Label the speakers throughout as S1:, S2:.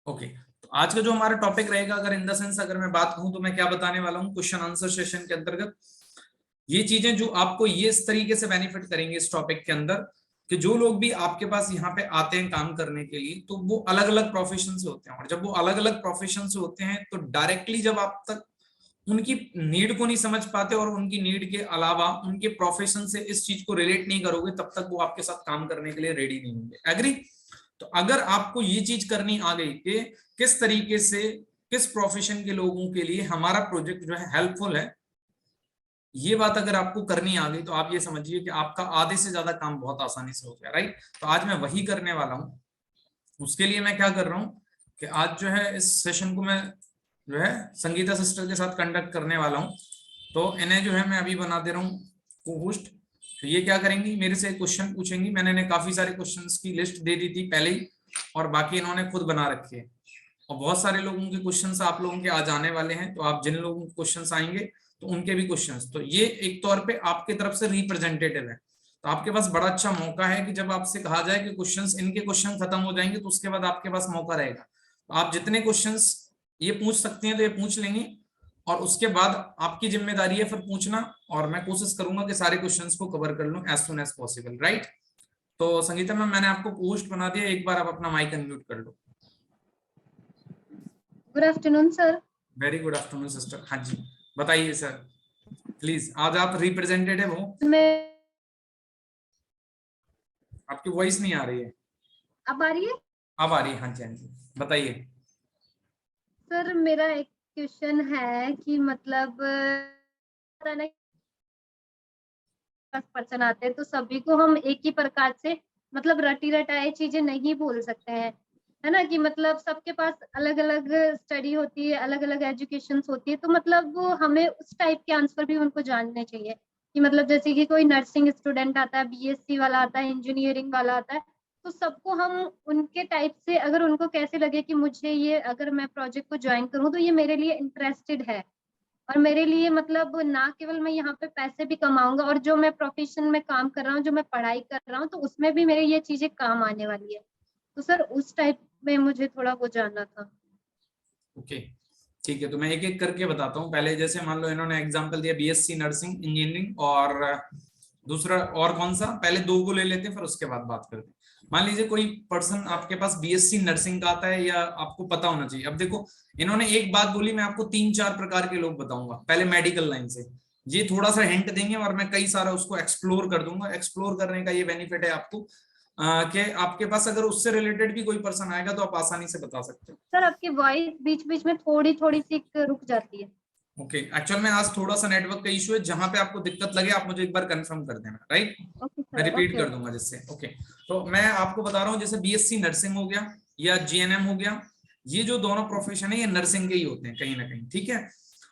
S1: Okay, तो आज का जो हमारा टॉपिक रहेगा, अगर इन द सेंस अगर मैं बात कहूं तो मैं क्या बताने वाला हूं क्वेश्चन आंसर सेशन के अंतर्गत। ये चीजें जो आपको ये इस तरीके से बेनिफिट करेंगे इस टॉपिक के अंदर कि जो लोग भी आपके पास यहाँ पे आते हैं काम करने के लिए, तो वो अलग अलग प्रोफेशन से होते हैं, और जब वो अलग अलग प्रोफेशन से होते हैं तो डायरेक्टली जब आप तक उनकी नीड को नहीं समझ पाते और उनकी नीड के अलावा उनके प्रोफेशन से इस चीज को रिलेट नहीं करोगे, तब तक वो आपके साथ काम करने के लिए रेडी नहीं होंगे। एग्री? तो अगर आपको ये चीज करनी आ गई कि किस तरीके से किस प्रोफेशन के लोगों के लिए हमारा प्रोजेक्ट जो है हेल्पफुल है, ये बात अगर आपको करनी आ गई तो आप ये समझिए कि आपका आधे से ज्यादा काम बहुत आसानी से हो गया। राइट? तो आज मैं वही करने वाला हूं। उसके लिए मैं क्या कर रहा हूं कि आज जो है इस सेशन को मैं जो है संगीता सिस्टर के साथ कंडक्ट करने वाला हूं। तो इन्हें जो है मैं अभी बना दे रहा हूँ को होस्ट। तो ये क्या करेंगी, मेरे से क्वेश्चन पूछेंगी। मैंने इन्हें काफी सारे क्वेश्चंस की लिस्ट दे दी थी पहले ही, और बाकी इन्होंने खुद बना रखे हैं। और बहुत सारे लोगों के क्वेश्चंस आप लोगों के आ जाने वाले हैं, तो आप जिन लोगों के क्वेश्चंस आएंगे तो उनके भी क्वेश्चंस, तो ये एक तौर पे आपके तरफ से रिप्रेजेंटेटिव है। तो आपके पास बड़ा अच्छा मौका है कि जब आपसे कहा जाए कि क्वेश्चंस, इनके क्वेश्चन खत्म हो जाएंगे, तो उसके बाद आपके पास मौका रहेगा। तो आप जितने क्वेश्चंस ये पूछ सकते हैं तो ये पूछ लेंगे, और उसके बाद आपकी जिम्मेदारी है फिर पूछना, और मैं कोशिश करूंगा कि सारे क्वेश्चंस को कवर कर लूं as soon as possible. Right? तो संगीता मैम, मैंने आपको पोस्ट बना दिया, एक बार आप अपना माइक अनम्यूट कर लो।
S2: Good afternoon sir.
S1: Very good afternoon sister. हाँ जी, बताइए सर प्लीज। आज आप रिप्रेजेंटेटिव हो,
S2: मैं
S1: आपकी वॉइस नहीं आ रही है।
S2: अब आ रही है?
S1: अब आ रही है, हाँ जी हाँ जी, बताइए।
S2: सर मेरा एक क्वेश्चन है कि मतलब पर्सन आते हैं तो सभी को हम एक ही प्रकार से मतलब रटी रटाए चीजें नहीं बोल सकते हैं, है ना? कि मतलब सबके पास अलग अलग स्टडी होती है, अलग अलग एजुकेशन होती है, तो मतलब वो हमें उस टाइप के आंसर भी उनको जानने चाहिए। कि मतलब जैसे कि कोई नर्सिंग स्टूडेंट आता है, बीएससी वाला आता है, इंजीनियरिंग वाला आता है, तो सबको हम उनके टाइप से, अगर उनको कैसे लगे कि मुझे ये, अगर मैं प्रोजेक्ट को ज्वाइन करूँ तो ये मेरे लिए इंटरेस्टेड है, और मेरे लिए मतलब ना केवल मैं यहाँ पे पैसे भी कमाऊंगा, और जो मैं प्रोफेशन में काम कर रहा हूँ, जो मैं पढ़ाई कर रहा हूँ, तो उसमें भी मेरे ये चीजें काम आने वाली है। तो सर उस टाइप में मुझे थोड़ा वो जानना था।
S1: ओके, ठीक है, तो मैं एक एक करके बताता हूँ। पहले जैसे मान लो इन्होंने एग्जांपल दिया बीएससी नर्सिंग इंजीनियरिंग, और दूसरा और कौन सा, पहले दो को ले लेते हैं फिर उसके बाद बात करते हैं। मान लीजिए कोई पर्सन आपके पास बीएससी नर्सिंग का आता है, या आपको पता होना चाहिए। अब देखो, इन्होंने एक बात बोली, मैं आपको तीन चार प्रकार के लोग बताऊंगा पहले मेडिकल लाइन से। ये थोड़ा सा हिंट देंगे और मैं कई सारा उसको एक्सप्लोर कर दूंगा। एक्सप्लोर करने का ये बेनिफिट है आपको कि आपके पास अगर उससे रिलेटेड भी कोई पर्सन आएगा तो आप आसानी से बता सकते हो।
S2: सर आपकी वॉइस बीच बीच में थोड़ी थोड़ी सी रुक जाती है।
S1: ओके, एक्चुअल में आज थोड़ा सा नेटवर्क का इशू है, जहां पे आपको दिक्कत लगे आप मुझे एक बार कंफर्म कर देना। राइट?
S2: ओके
S1: मैं
S2: सर,
S1: रिपीट
S2: ओके
S1: कर
S2: ओके।
S1: दूंगा जिससे। ओके, तो मैं आपको बता रहा हूँ, जैसे बीएससी नर्सिंग हो गया या जीएनएम हो गया, ये जो दोनों प्रोफेशन है ये नर्सिंग के ही होते हैं कहीं ना कहीं। ठीक है?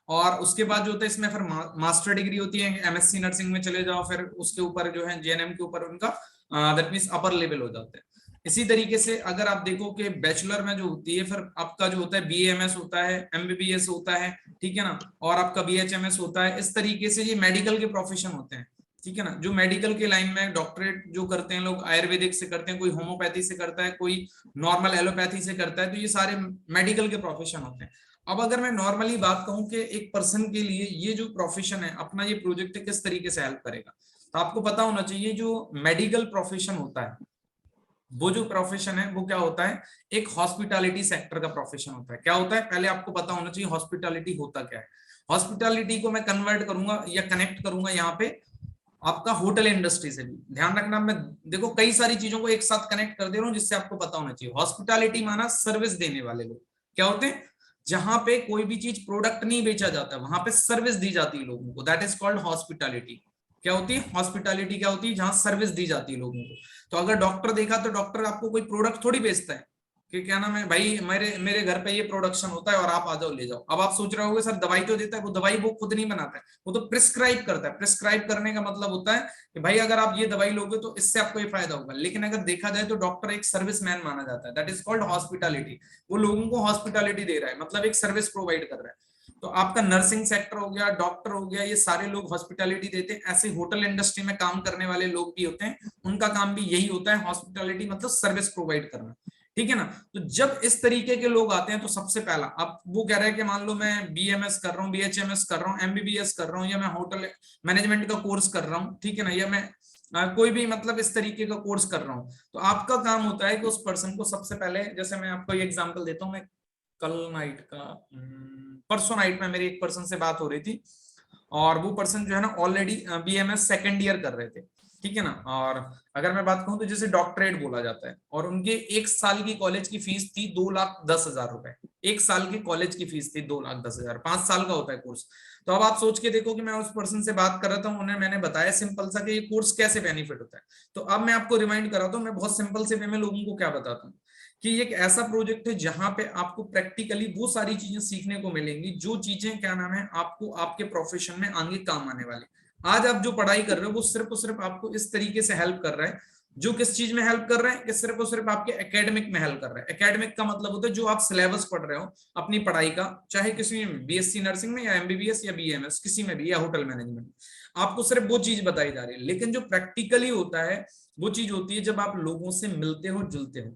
S1: और उसके बाद जो होता है इसमें फिर मास्टर डिग्री होती है, एमएससी नर्सिंग में चले जाओ, फिर उसके ऊपर जो है जीएनएम के ऊपर उनका दैट मींस अपर लेवल हो जाता है। इसी तरीके से अगर आप देखो कि बैचलर में जो होती है, फिर आपका जो होता है बीएमएस होता है, एमबीबीएस होता है, ठीक है ना, और आपका बीएचएमएस होता है। इस तरीके से ये मेडिकल के प्रोफेशन होते हैं। ठीक है ना, जो मेडिकल के लाइन में डॉक्टरेट जो करते हैं लोग, आयुर्वेदिक से करते हैं, कोई होम्योपैथी से करता है, कोई नॉर्मल एलोपैथी से करता है, तो ये सारे मेडिकल के प्रोफेशन होते हैं। अब अगर मैं नॉर्मली बात कहूं कि एक पर्सन के लिए ये जो प्रोफेशन है, अपना ये प्रोजेक्ट किस तरीके से हेल्प करेगा, तो आपको पता होना चाहिए जो मेडिकल प्रोफेशन होता है, वो जो प्रोफेशन है वो क्या होता है, एक हॉस्पिटैलिटी सेक्टर का प्रोफेशन होता है। क्या होता है, पहले आपको पता होना चाहिए हॉस्पिटैलिटी होता क्या है। हॉस्पिटैलिटी को मैं कन्वर्ट करूंगा या कनेक्ट करूंगा यहाँ पे आपका होटल इंडस्ट्री से भी। ध्यान रखना, मैं देखो कई सारी चीजों को एक साथ कनेक्ट कर दे रहा हूँ जिससे आपको पता होना चाहिए। हॉस्पिटैलिटी माना सर्विस देने वाले लोग क्या होते हैं, जहां पे कोई भी चीज प्रोडक्ट नहीं बेचा जाता, वहां पे सर्विस दी जाती है लोगों को, दैट इज कॉल्ड हॉस्पिटैलिटी। क्या होती है हॉस्पिटैलिटी? क्या होती है, जहां सर्विस दी जाती है लोगों को। तो अगर डॉक्टर देखा तो डॉक्टर आपको कोई प्रोडक्ट थोड़ी बेचता है कि क्या नाम है भाई, मेरे मेरे घर पे ये प्रोडक्शन होता है और आप आ जाओ ले जाओ। अब आप सोच रहे होगे सर दवाई तो देता है, वो दवाई वो खुद नहीं बनाता है, वो तो प्रिस्क्राइब करता है। प्रिस्क्राइब करने का मतलब होता है कि भाई अगर आप ये दवाई लोगे तो इससे आपको ये फायदा होगा। लेकिन अगर देखा जाए तो डॉक्टर एक सर्विस मैन माना जाता है, दैट इज कॉल्ड हॉस्पिटैलिटी। वो लोगों को हॉस्पिटैलिटी दे रहा है, मतलब एक सर्विस प्रोवाइड कर रहा है। तो आपका नर्सिंग सेक्टर हो गया, डॉक्टर हो गया, ये सारे लोग हॉस्पिटैलिटी देते हैं। ऐसे होटल इंडस्ट्री में काम करने वाले लोग भी होते हैं, उनका काम भी यही होता है, हॉस्पिटैलिटी मतलब सर्विस प्रोवाइड करना। ठीक है ना। तो जब इस तरीके के लोग आते हैं तो सबसे पहला, अब वो कह रहे हैं कि मान लो मैं बीएमएस कर रहा हूँ, बीएचएमएस कर रहा हूँ, एमबीबीएस कर रहा हूँ, या मैं होटल मैनेजमेंट का कोर्स कर रहा हूँ, ठीक है ना, या मैं कोई भी मतलब इस तरीके का कोर्स कर रहा हूँ, तो आपका काम होता है कि उस पर्सन को सबसे पहले, जैसे मैं आपको ये एग्जांपल देता हूँ, मैं कल नाइट का परसों नाइट में मेरी एक पर्सन से बात हो रही थी, और वो पर्सन जो है ना ऑलरेडी बीएमएस सेकेंड ईयर कर रहे थे, ठीक है ना। और अगर मैं बात कहूँ तो जैसे डॉक्टरेट बोला जाता है, और उनके एक साल की कॉलेज की फीस थी 2,10,000 रुपए। एक साल की कॉलेज की फीस थी 2,10,000, 5 साल का होता है कोर्स। तो अब आप सोच के देखो कि मैं उस पर्सन से बात कर रहा था, उन्हें मैंने बताया सिंपल सा कि ये कोर्स कैसे बेनिफिट होता है। तो अब मैं आपको रिमाइंड कराता हूँ, मैं बहुत सिंपल से वे में लोगों को क्या बताता हूँ कि ये एक ऐसा प्रोजेक्ट है जहां पे आपको प्रैक्टिकली वो सारी चीजें सीखने को मिलेंगी, जो चीजें क्या नाम है आपको आपके प्रोफेशन में आगे काम आने वाली। आज आप जो पढ़ाई कर रहे हो वो सिर्फ और सिर्फ आपको इस तरीके से हेल्प कर रहा है, जो किस चीज में हेल्प कर रहे हैं कि सिर्फ और सिर्फ आपके एकेडमिक में हेल्प कर रहा है। एकेडमिक का मतलब होता है जो आप सिलेबस पढ़ रहे हो अपनी पढ़ाई का, चाहे किसी में बीएससी नर्सिंग में, या एमबीबीएस, या बीएमएस, किसी में भी, या होटल मैनेजमेंट, आपको सिर्फ वो चीज बताई जा रही है। लेकिन जो प्रैक्टिकली होता है वो चीज होती है जब आप लोगों से मिलते हो, जुलते हो,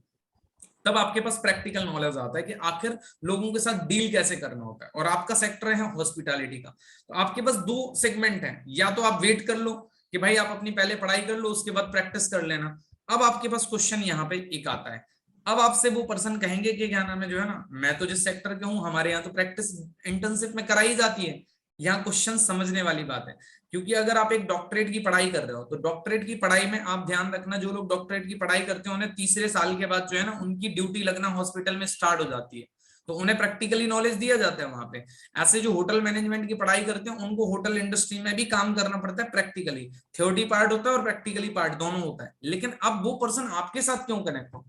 S1: तब आपके पास प्रैक्टिकल नॉलेज आता है कि आखिर लोगों के साथ डील कैसे करना होता है। और आपका सेक्टर है हॉस्पिटैलिटी का, तो आपके पास दो सेगमेंट है, या तो आप वेट कर लो कि भाई आप अपनी पहले पढ़ाई कर लो, उसके बाद प्रैक्टिस कर लेना। अब आपके पास क्वेश्चन यहाँ पे एक आता है, अब आपसे वो पर्सन कहेंगे कि क्या नाम है जो है ना, मैं तो जिस सेक्टर के हूँ हमारे यहाँ तो प्रैक्टिस इंटर्नशिप में कराई जाती है। यहाँ क्वेश्चन समझने वाली बात है, क्योंकि अगर आप एक डॉक्टरेट की पढ़ाई कर रहे हो तो डॉक्टरेट की पढ़ाई में आप ध्यान रखना, जो लोग डॉक्टरेट की पढ़ाई करते हैं उन्हें तीसरे साल के बाद जो है ना उनकी ड्यूटी लगना हॉस्पिटल में स्टार्ट हो जाती है, तो उन्हें प्रैक्टिकली नॉलेज दिया जाता है वहां पे। ऐसे जो होटल मैनेजमेंट की पढ़ाई करते हैं उनको होटल इंडस्ट्री में भी काम करना पड़ता है प्रैक्टिकली। थ्योरी पार्ट होता है और प्रैक्टिकली पार्ट दोनों होता है। लेकिन अब वो पर्सन आपके साथ क्यों कनेक्ट हो,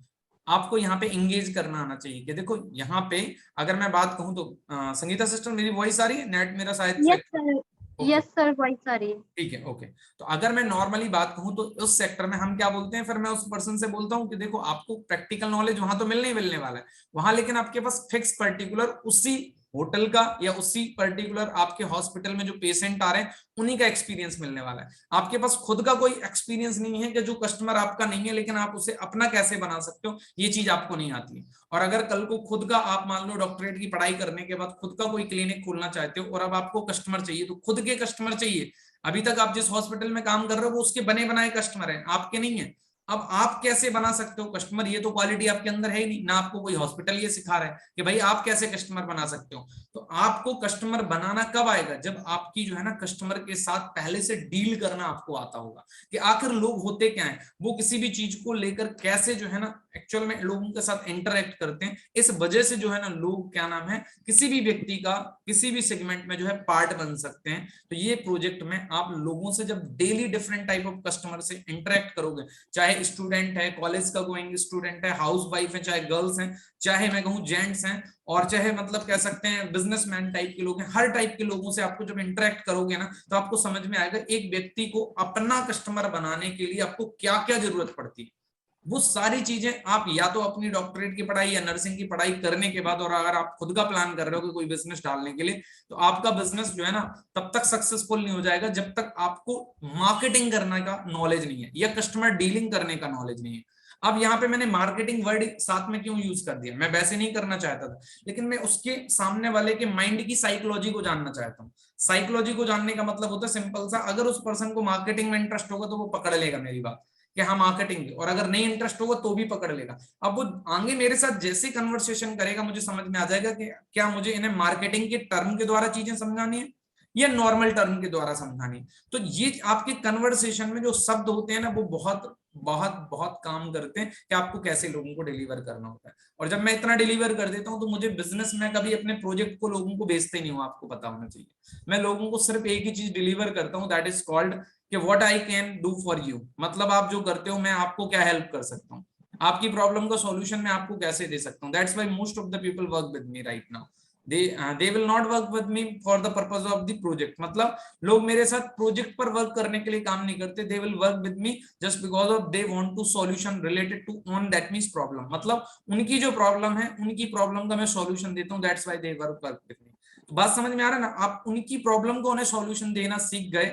S1: आपको यहाँ पे एंगेज करना आना चाहिए कि देखो यहाँ पे अगर मैं बात कहूँ तो संगीता सिस्टर मेरी वॉइस आ रही है, नेट मेरा शायद से।
S2: Yes sir,
S1: okay,
S2: yes sir, voice आ रही है।
S1: ठीक है, ओके। तो अगर मैं नॉर्मली बात कहूं तो उस सेक्टर में हम क्या बोलते हैं, फिर मैं उस पर्सन से बोलता हूं कि देखो आपको प्रैक्टिकल नॉलेज वहां तो मिलने ही मिलने वाला है वहां, लेकिन आपके पास फिक्स पर्टिकुलर उसी होटल का या उसी पर्टिकुलर आपके हॉस्पिटल में जो पेशेंट आ रहे हैं उन्हीं का एक्सपीरियंस मिलने वाला है। आपके पास खुद का कोई एक्सपीरियंस नहीं है कि जो कस्टमर आपका नहीं है लेकिन आप उसे अपना कैसे बना सकते हो, ये चीज आपको नहीं आती है। और अगर कल को खुद का आप मान लो डॉक्टरेट की पढ़ाई करने के बाद खुद का कोई क्लिनिक खोलना चाहते हो और अब आपको कस्टमर चाहिए, तो खुद के कस्टमर चाहिए। अभी तक आप जिस हॉस्पिटल में काम कर रहे हो वो उसके बने बनाए कस्टमर हैं, आपके नहीं है। अब आप कैसे बना सकते हो कस्टमर, ये तो क्वालिटी आपके अंदर है ही नहीं, ना आपको कोई हॉस्पिटल ये सिखा रहा है कि भाई आप कैसे कस्टमर बना सकते हो। तो आपको कस्टमर बनाना कब आएगा, जब आपकी जो है ना कस्टमर के साथ पहले से डील करना आपको आता होगा कि आखिर लोग होते क्या है, वो किसी भी चीज को लेकर कैसे जो है ना एक्चुअल में लोगों के साथ इंटरेक्ट करते हैं। इस वजह से जो है ना लोग क्या नाम है किसी भी व्यक्ति का किसी भी सेगमेंट में जो है पार्ट बन सकते हैं। तो ये प्रोजेक्ट में आप लोगों से जब daily different type of customer से इंटरेक्ट करोगे, चाहे स्टूडेंट है, कॉलेज का गोइंग स्टूडेंट है, हाउस वाइफ है, चाहे गर्ल्स हैं, चाहे मैं कहूँ जेंट्स हैं, और चाहे मतलब कह सकते हैं बिजनेसमैन टाइप के लोग हैं, हर टाइप के लोगों से आपको जब इंटरेक्ट करोगे ना तो आपको समझ में आएगा एक व्यक्ति को अपना कस्टमर बनाने के लिए आपको क्या क्या जरूरत पड़ती है। वो सारी चीजें आप या तो अपनी डॉक्टरेट की पढ़ाई या नर्सिंग की पढ़ाई करने के बाद, और अगर आप खुद का प्लान कर रहे हो कि कोई बिजनेस डालने के लिए, तो आपका बिजनेस जो है ना तब तक सक्सेसफुल नहीं हो जाएगा जब तक आपको मार्केटिंग करने का नॉलेज नहीं है या कस्टमर डीलिंग करने का नॉलेज नहीं है। अब यहाँ पे मैंने मार्केटिंग वर्ड साथ में क्यों यूज कर दिया, मैं वैसे नहीं करना चाहता था, लेकिन मैं उसके सामने वाले के माइंड की साइकोलॉजी को जानना चाहता हूँ। साइकोलॉजी को जानने का मतलब होता है सिंपल सा, अगर उस पर्सन को मार्केटिंग में इंटरेस्ट होगा तो वो पकड़ लेगा मेरी बात कि हाँ मार्केटिंग, और अगर नहीं इंटरेस्ट होगा तो भी पकड़ लेगा। अब वो आगे मेरे साथ जैसे कन्वर्सेशन करेगा मुझे समझ में आ जाएगा कि क्या मुझे इन्हें मार्केटिंग के टर्म के द्वारा चीजें समझानी है या नॉर्मल टर्म के द्वारा समझानी। तो ये आपके कन्वर्सेशन में जो शब्द होते हैं ना वो बहुत बहुत बहुत काम करते हैं कि आपको कैसे लोगों को डिलीवर करना होता है। और जब मैं इतना डिलीवर कर देता हूं तो मुझे बिजनेस में कभी अपने प्रोजेक्ट को लोगों को बेचते ही नहीं हूं, आपको पता होना चाहिए। मैं लोगों को सिर्फ एक ही चीज डिलीवर करता हूं, दैट इज कॉल्ड कि what I can do for you, मतलब आप जो करते हो मैं आपको क्या हेल्प कर सकता हूँ, आपकी प्रॉब्लम का सॉल्यूशन मैं आपको कैसे दे सकता हूँ। That's why most of the people work with me right now. they will not work with me for the purpose of the project, मतलब लोग मेरे साथ प्रोजेक्ट पर वर्क करने के लिए काम नहीं करते, they will work with me just because of they want to solution related to on that means problem, मतलब उनकी जो प्रॉब्लम है उनकी प्रॉब्लम का मैं सॉल्यूशन देता हूँ, that's why they work with me। तो बात समझ में आ रहा है ना, आप उनकी प्रॉब्लम को उन्हें सॉल्यूशन देना सीख गए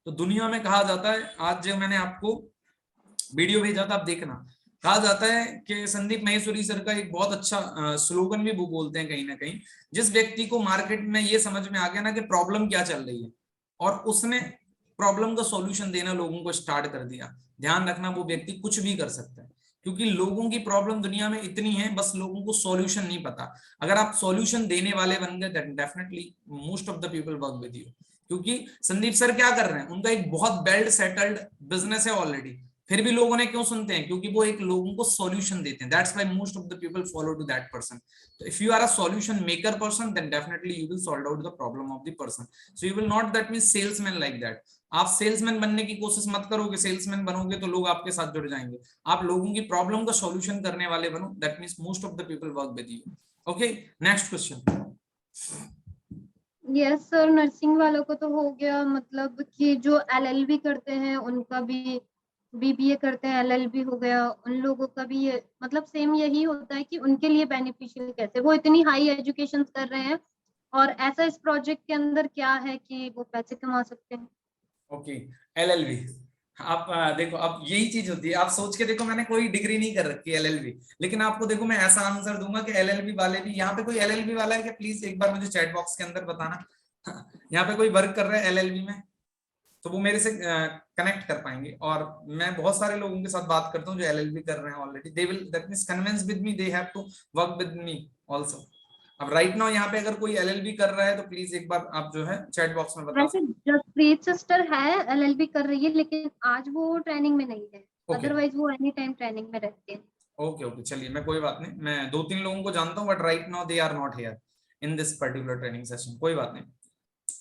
S1: तो दुनिया में कहा जाता है, आज जो मैंने आपको वीडियो भेजा था आप देखना, कहा जाता है कि संदीप महेश्वरी सर का एक बहुत अच्छा स्लोगन भी वो बोलते हैं कहीं ना कहीं, जिस व्यक्ति को मार्केट में ये समझ में आ गया ना कि प्रॉब्लम क्या चल रही है और उसने प्रॉब्लम का सॉल्यूशन देना लोगों को स्टार्ट कर दिया, ध्यान रखना वो व्यक्ति कुछ भी कर सकता है, क्योंकि लोगों की प्रॉब्लम दुनिया में इतनी है, बस लोगों को सॉल्यूशन नहीं पता। अगर आप सॉल्यूशन देने वाले बन गए then definitely most of the people work with you. क्योंकि संदीप सर क्या कर रहे हैं, उनका एक बहुत वेल सेटल्ड बिजनेस है ऑलरेडी, फिर भी लोगों ने क्यों सुनते हैं, क्योंकि वो एक लोगों को सॉल्यूशन देते हैं, that's why most of the people follow to that person. तो if you are a solution maker person then definitely you will solve out the problem of the person. So you will not that mean salesman like that. आप salesman बनने की कोशिश मत करोगे, salesman बनोगे तो लोग आपके साथ जुड़ जाएंगे। आप लोगों की प्रॉब्लम का सॉल्यूशन करने वाले बनो, that means most of the people work with you. Okay, next question.
S2: Yes sir, nursing वालों को तो हो गया, मतलब कि जो एलएलबी करते हैं उनका भी, बीबीए करते हैं एलएलबी हो गया, उन लोगों का भी ये मतलब सेम यही होता है कि उनके लिए बेनिफिशियल कैसे, वो इतनी हाई एजुकेशन कर रहे हैं और ऐसा इस प्रोजेक्ट के अंदर क्या है कि वो पैसे कमा सकते हैं।
S1: ओके, एलएलबी, आप देखो अब यही चीज होती है, आप सोच के देखो मैंने कोई डिग्री नहीं कर रखी है एलएलबी, लेकिन आपको देखो मैं ऐसा आंसर दूंगा कि एलएलबी वाले भी, यहाँ पे कोई एलएलबी वाला है क्या, प्लीज एक बार मुझे चैट बॉक्स के अंदर बताना। यहाँ पे कोई वर्क कर रहा है एलएलबी में तो वो मेरे से कनेक्ट कर पाएंगे, और मैं बहुत सारे लोगों के साथ बात करता हूँ जो एलएलबी कर रहे हैं already, they will that means convince with me, they have to work with me also. अब राइट नाउ यहाँ पे अगर कोई एलएलबी कर रहा है तो प्लीज एक बार आप जो है चैट बॉक्स में बता
S2: वैसे
S1: सकते
S2: जसप्रीत सिस्टर है, एलएलबी कर रही है, लेकिन आज वो ट्रेनिंग में नहीं है,
S1: हो। ओके
S2: अदरवाइज वो एनी टाइम ट्रेनिंग में रहती है।
S1: ओके ओके, चलिए मैं कोई बात नहीं, मैं 2-3 लोगों को जानता हूँ but right now they are not here in this particular training session, कोई बात नहीं,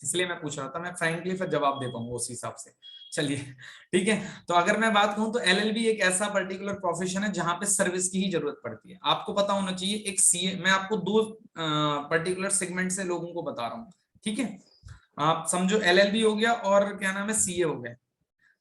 S1: इसलिए मैं पूछ रहा था, मैं फ्रैंकली फिर जवाब दे पाऊंगा उस हिसाब से। चलिए ठीक है, तो अगर मैं बात कहूं तो एलएलबी एक ऐसा पर्टिकुलर प्रोफेशन है जहां पे सर्विस की ही जरूरत पड़ती है। आपको पता होना चाहिए एक सीए, मैं आपको दो पर्टिकुलर सेगमेंट से लोगों को बता रहा हूँ, ठीक है, आप समझो एलएलबी हो गया और क्या नाम है सीए हो गया।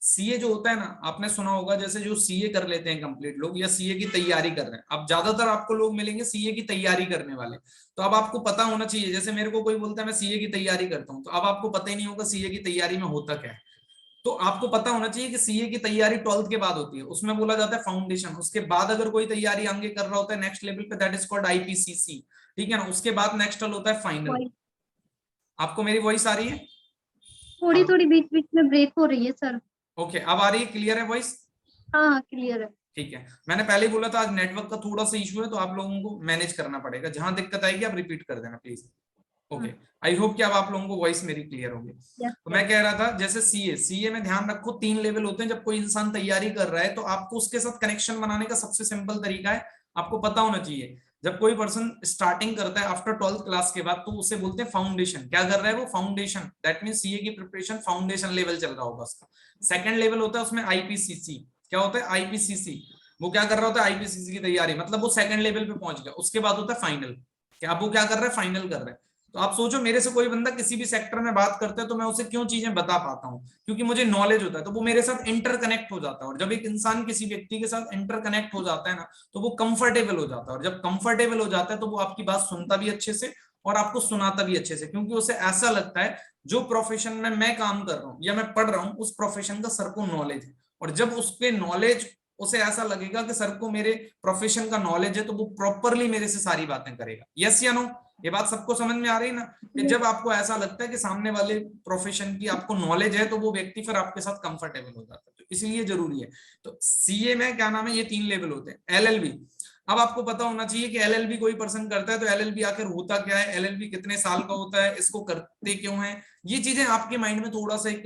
S1: सीए जो होता है ना, आपने सुना होगा जैसे जो सीए कर लेते हैं कंप्लीट लोग या सीए की तैयारी कर रहे हैं, अब ज्यादातर आपको लोग मिलेंगे सीए की तैयारी करने वाले। तो अब आपको पता होना चाहिए, जैसे मेरे को कोई बोलता है मैं सीए की तैयारी करता हूँ, तो अब आपको पता ही नहीं होगा सीए की तैयारी में होता क्या है। तो आपको पता होना चाहिए कि सीए की तैयारी 12th के बाद होती है, उसमें बोला जाता है फाउंडेशन, उसके बाद अगर कोई तैयारी आगे कर रहा होता है नेक्स्ट लेवल पे, दैट इज कॉल्ड आईपीसीसी, ठीक है ना, उसके बाद नेक्स्ट होता है फाइनल।
S2: वही,
S1: आपको मेरी वॉइस आ रही है?
S2: थोड़ी
S1: हेलो,
S2: थोड़ी बीच बीच में ब्रेक हो रही है सर।
S1: ओके अब आ रही है, क्लियर है वॉइस?
S2: हाँ हाँ, क्लियर है।
S1: ठीक है, मैंने पहले ही बोला था आज नेटवर्क का थोड़ा सा इशू है तो आप लोगों को मैनेज करना पड़ेगा, जहां दिक्कत आएगी आप रिपीट कर देना प्लीज। ओके, आई होप कि अब आप लोगों को वॉइस मेरी क्लियर होगी।
S2: यस
S1: तो
S2: यस।
S1: मैं कह रहा था जैसे सीए में ध्यान रखो 3 लेवल होते हैं, जब कोई इंसान तैयारी कर रहा है तो आपको उसके साथ कनेक्शन बनाने का सबसे सिंपल तरीका है, आपको पता होना चाहिए जब कोई पर्सन स्टार्टिंग करता है आफ्टर 12th क्लास के बाद तो उसे बोलते हैं फाउंडेशन, क्या कर रहा है वो फाउंडेशन, दैट मीन सीए की प्रिपरेशन फाउंडेशन लेवल चल रहा होगा उसका। सेकंड लेवल होता है उसमें आईपीसीसी, क्या होता है आईपीसीसी, वो क्या कर रहा होता है आईपीसीसी की तैयारी, मतलब वो सेकंड लेवल पे पहुंच गया। उसके बाद होता है फाइनल, क्या अब वो क्या कर रहा है फाइनल कर रहा है। तो आप सोचो मेरे से कोई बंदा किसी भी सेक्टर में बात करता है तो मैं उसे क्यों चीजें बता पाता हूँ, क्योंकि मुझे नॉलेज होता है, तो वो मेरे साथ इंटरकनेक्ट हो जाता है, और जब एक इंसान किसी व्यक्ति के साथ इंटरकनेक्ट हो जाता है ना तो वो कंफर्टेबल हो जाता है, और जब कंफर्टेबल हो जाता है तो वो आपकी बात सुनता भी अच्छे से और आपको सुनाता भी अच्छे से, क्योंकि उसे ऐसा लगता है जो प्रोफेशन में मैं काम कर रहा हूँ या मैं पढ़ रहा हूँ उस प्रोफेशन का सर को नॉलेज है, और जब उसके नॉलेज उसे ऐसा लगेगा कि सर को मेरे प्रोफेशन का नॉलेज है तो वो प्रॉपरली मेरे से सारी बातें करेगा। यस या नो, ये बात सबको समझ में आ रही है ना, कि जब आपको ऐसा लगता है कि सामने वाले प्रोफेशन की आपको नॉलेज है तो वो व्यक्ति फिर आपके साथ कंफर्टेबल हो जाता है, तो इसलिए जरूरी है। तो सीए में क्या नाम है, ये 3 लेवल होते हैं। एलएलबी, अब आपको पता होना चाहिए कि एलएलबी कोई पर्सन करता है तो एलएलबी आखिर होता क्या है, एलएलबी कितने साल का होता है, इसको करते क्यों है, ये चीजें आपके माइंड में थोड़ा सा एक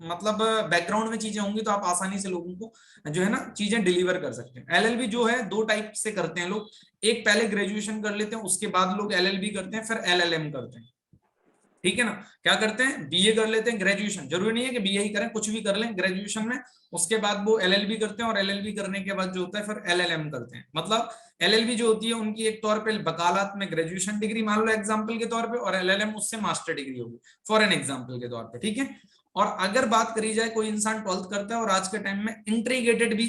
S1: मतलब बैकग्राउंड में चीजें होंगी तो आप आसानी से लोगों को जो है ना चीजें डिलीवर कर सकते हैं। एलएलबी जो है 2 टाइप से करते हैं लोग, एक पहले ग्रेजुएशन कर लेते हैं उसके बाद लोग एलएलबी करते हैं, फिर एलएलएम करते हैं, ठीक है ना। क्या करते हैं, बीए कर लेते हैं, ग्रेजुएशन जरूरी नहीं है कि बीए ही करें, कुछ भी कर लें ग्रेजुएशन में, उसके बाद वो एलएलबी करते हैं, और एलएलबी करने के बाद जो होता है फिर एलएलएम करते हैं। मतलब एलएलबी जो होती है उनकी एक तौर पे वकालत में ग्रेजुएशन डिग्री मान लो एग्जाम्पल के तौर पे, और एलएलएम उससे मास्टर डिग्री होगी फॉर एन एग्जाम्पल के तौर पे, ठीक है। और अगर बात करी जाए कोई इंसान 12th करता है और आज के टाइम में इंटीग्रेटेड भी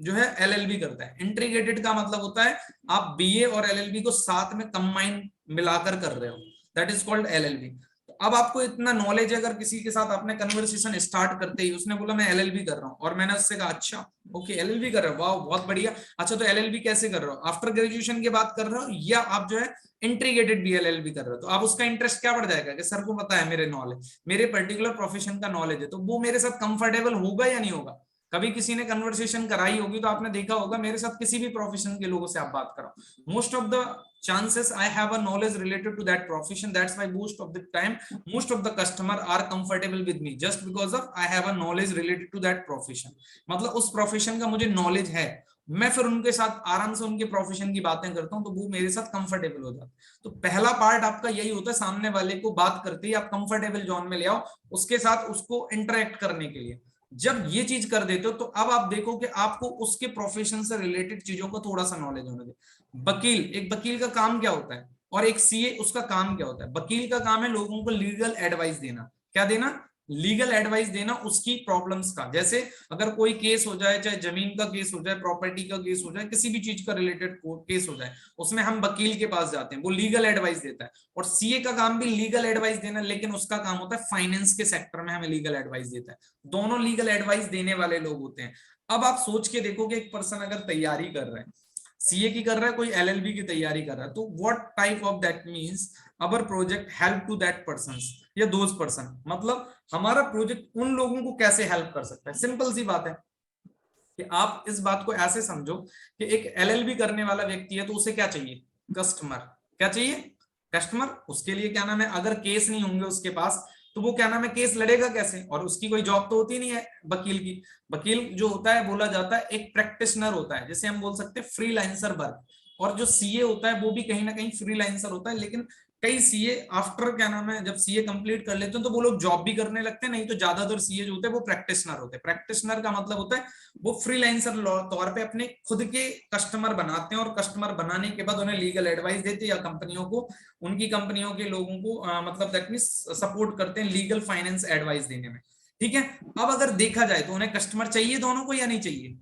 S1: जो है एलएलबी करता है, इंटीग्रेटेड का मतलब होता है आप बीए और एलएलबी को साथ में कंबाइन मिलाकर कर रहे हो, दैट इज कॉल्ड एलएलबी। अब आपको इतना नॉलेज है, अगर किसी के साथ आपने कन्वर्सेशन स्टार्ट करते ही उसने बोला मैं एलएलबी कर रहा हूँ, और मैंने उससे कहा अच्छा ओके एलएलबी कर रहे हो, वाह बहुत बढ़िया, अच्छा तो एलएलबी कैसे कर रहे हो, आफ्टर ग्रेजुएशन के बाद कर रहे हो या आप जो है इंटीग्रेटेड भी एलएलबी कर रहे हो, तो आप उसका इंटरेस्ट क्या बढ़ जाएगा कि सर को पता है मेरे नॉलेज, मेरे पर्टिकुलर प्रोफेशन का नॉलेज है, तो वो मेरे साथ कंफर्टेबल होगा या नहीं होगा। कभी किसी ने कन्वर्सेशन कराई होगी तो आपने देखा होगा, मेरे साथ किसी भी प्रोफेशन के लोगों से आप बात करो, most of the chances I have a knowledge related to that profession, that's why most of the time most of the customer are comfortable with me just because of I have a knowledge related to that profession, मतलब उस profession का मुझे knowledge है, मैं फिर उनके साथ आराम से उनके प्रोफेशन की बातें करता हूं तो वो मेरे साथ कंफर्टेबल हो जाता। तो पहला पार्ट आपका यही होता है, सामने वाले को बात करते ही आप कंफर्टेबल जोन में ले आओ, उसके साथ उसको इंटरेक्ट करने के लिए। जब ये चीज कर देते हो तो अब आप देखो कि आपको उसके प्रोफेशन से रिलेटेड चीजों का थोड़ा सा नॉलेज होना चाहिए। वकील, एक वकील का काम क्या होता है और एक सीए उसका काम क्या होता है। वकील का काम है लोगों को लीगल एडवाइस देना, क्या देना, लीगल एडवाइस देना उसकी प्रॉब्लम्स का। जैसे अगर कोई केस हो जाए, चाहे जमीन का केस हो जाए, प्रॉपर्टी का केस हो जाए, किसी भी चीज का रिलेटेड केस हो जाए, उसमें हम वकील के पास जाते हैं, वो लीगल एडवाइस देता है। और सीए का काम भी लीगल एडवाइस देना, लेकिन उसका काम होता है फाइनेंस के सेक्टर में हमें लीगल एडवाइस देता है। दोनों लीगल एडवाइस देने वाले लोग होते हैं। अब आप सोच के देखो कि एक पर्सन अगर तैयारी कर रहा है, सीए की कर रहा है, कोई एलएलबी की तैयारी कर रहा है, तो what type of that means our project help to that person या दोज पर्सन, मतलब हमारा प्रोजेक्ट उन लोगों को कैसे हेल्प कर सकता है। सिंपल सी बात है कि आप इस बात को ऐसे समझो कि एक एलएलबी करने वाला व्यक्ति है तो उसे क्या चाहिए, कस्टमर, क्या चाहिए, कस्टमर। उसके लिए क्या नाम है, अगर केस नहीं होंगे उसके पास तो वो क्या नाम है केस लड़ेगा कैसे, और उसकी कोई जॉब तो होती नहीं है वकील की। वकील जो होता है बोला जाता है एक प्रैक्टिशनर होता है, जैसे हम बोल सकते हैं फ्रीलांसर वर्क। और जो सीए होता है वो भी कहीं ना कहीं फ्रीलांसर होता है, लेकिन कई सीए आफ्टर क्या नाम है जब सीए कंप्लीट कर लेते हैं तो वो लोग जॉब भी करने लगते हैं, नहीं तो ज्यादातर सीए जो होते हैं वो प्रैक्टिशनर होते हैं। प्रैक्टिशनर का मतलब होता है वो फ्रीलांसर तौर पे अपने खुद के कस्टमर बनाते हैं, और कस्टमर बनाने के बाद उन्हें लीगल एडवाइस देते हैं या कंपनियों को, उनकी कंपनियों के लोगों को मतलब दैट मींस सपोर्ट करते हैं लीगल फाइनेंस एडवाइस देने में। ठीक है, अब अगर देखा जाए तो उन्हें कस्टमर चाहिए दोनों को या नहीं चाहिए,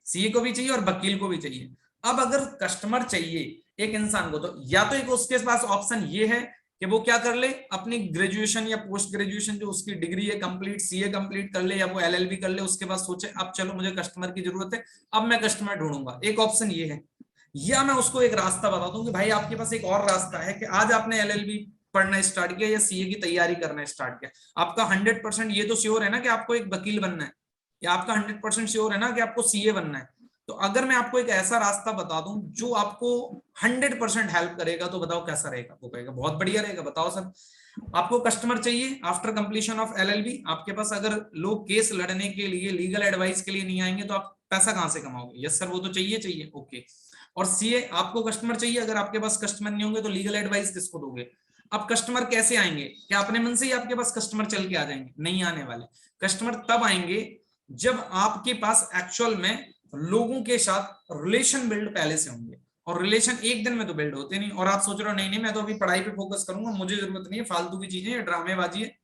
S1: सीए को भी चाहिए और वकील को भी चाहिए। अब अगर कस्टमर चाहिए एक इंसान को, तो या तो एक उसके पास ऑप्शन ये है कि वो क्या कर ले, अपनी ग्रेजुएशन या पोस्ट ग्रेजुएशन जो उसकी डिग्री है कंप्लीट, सीए कंप्लीट कर ले या वो एलएलबी कर ले, उसके बाद सोचे अब चलो मुझे कस्टमर की जरूरत है, अब मैं कस्टमर ढूंढूंगा, एक ऑप्शन ये है। या मैं उसको एक रास्ता बता दूं कि भाई आपके पास एक और रास्ता है कि आज आपने एलएलबी पढ़ना स्टार्ट किया या सीए की तैयारी करना स्टार्ट किया, आपका 100% ये तो श्योर है ना कि आपको एक वकील बनना है, या आपका 100% श्योर है ना कि आपको सीए बनना है। तो अगर मैं आपको एक ऐसा रास्ता बता दूं जो आपको 100% हेल्प करेगा, तो बताओ कैसा रहेगा। वो कहेगा बहुत बढ़िया रहेगा, बताओ सर। आपको कस्टमर चाहिए आफ्टर कंप्लीशन ऑफ एलएलबी, आपके पास अगर लोग केस लड़ने के लिए लीगल एडवाइस के लिए नहीं आएंगे तो आप पैसा कहां से कमाओगे। यस सर वो तो चाहिए चाहिए, ओके। और सीए आपको कस्टमर चाहिए, अगर आपके पास कस्टमर नहीं होंगे तो लीगल एडवाइस किसको दोगे। अब कस्टमर कैसे आएंगे, क्या अपने मन से ही आपके पास कस्टमर चल के आ जाएंगे, नहीं आने वाले। कस्टमर तब आएंगे जब आपके पास एक्चुअल में लोगों के साथ रिलेशन बिल्ड पहले से होंगे, और रिलेशन एक दिन में तो बिल्ड होते नहीं। और आप सोच रहे हो नहीं नहीं मैं तो अभी पढ़ाई पे फोकस करूंगा, मुझे जरूरत नहीं है फालतू की चीजें, ये ड्रामेबाजी है।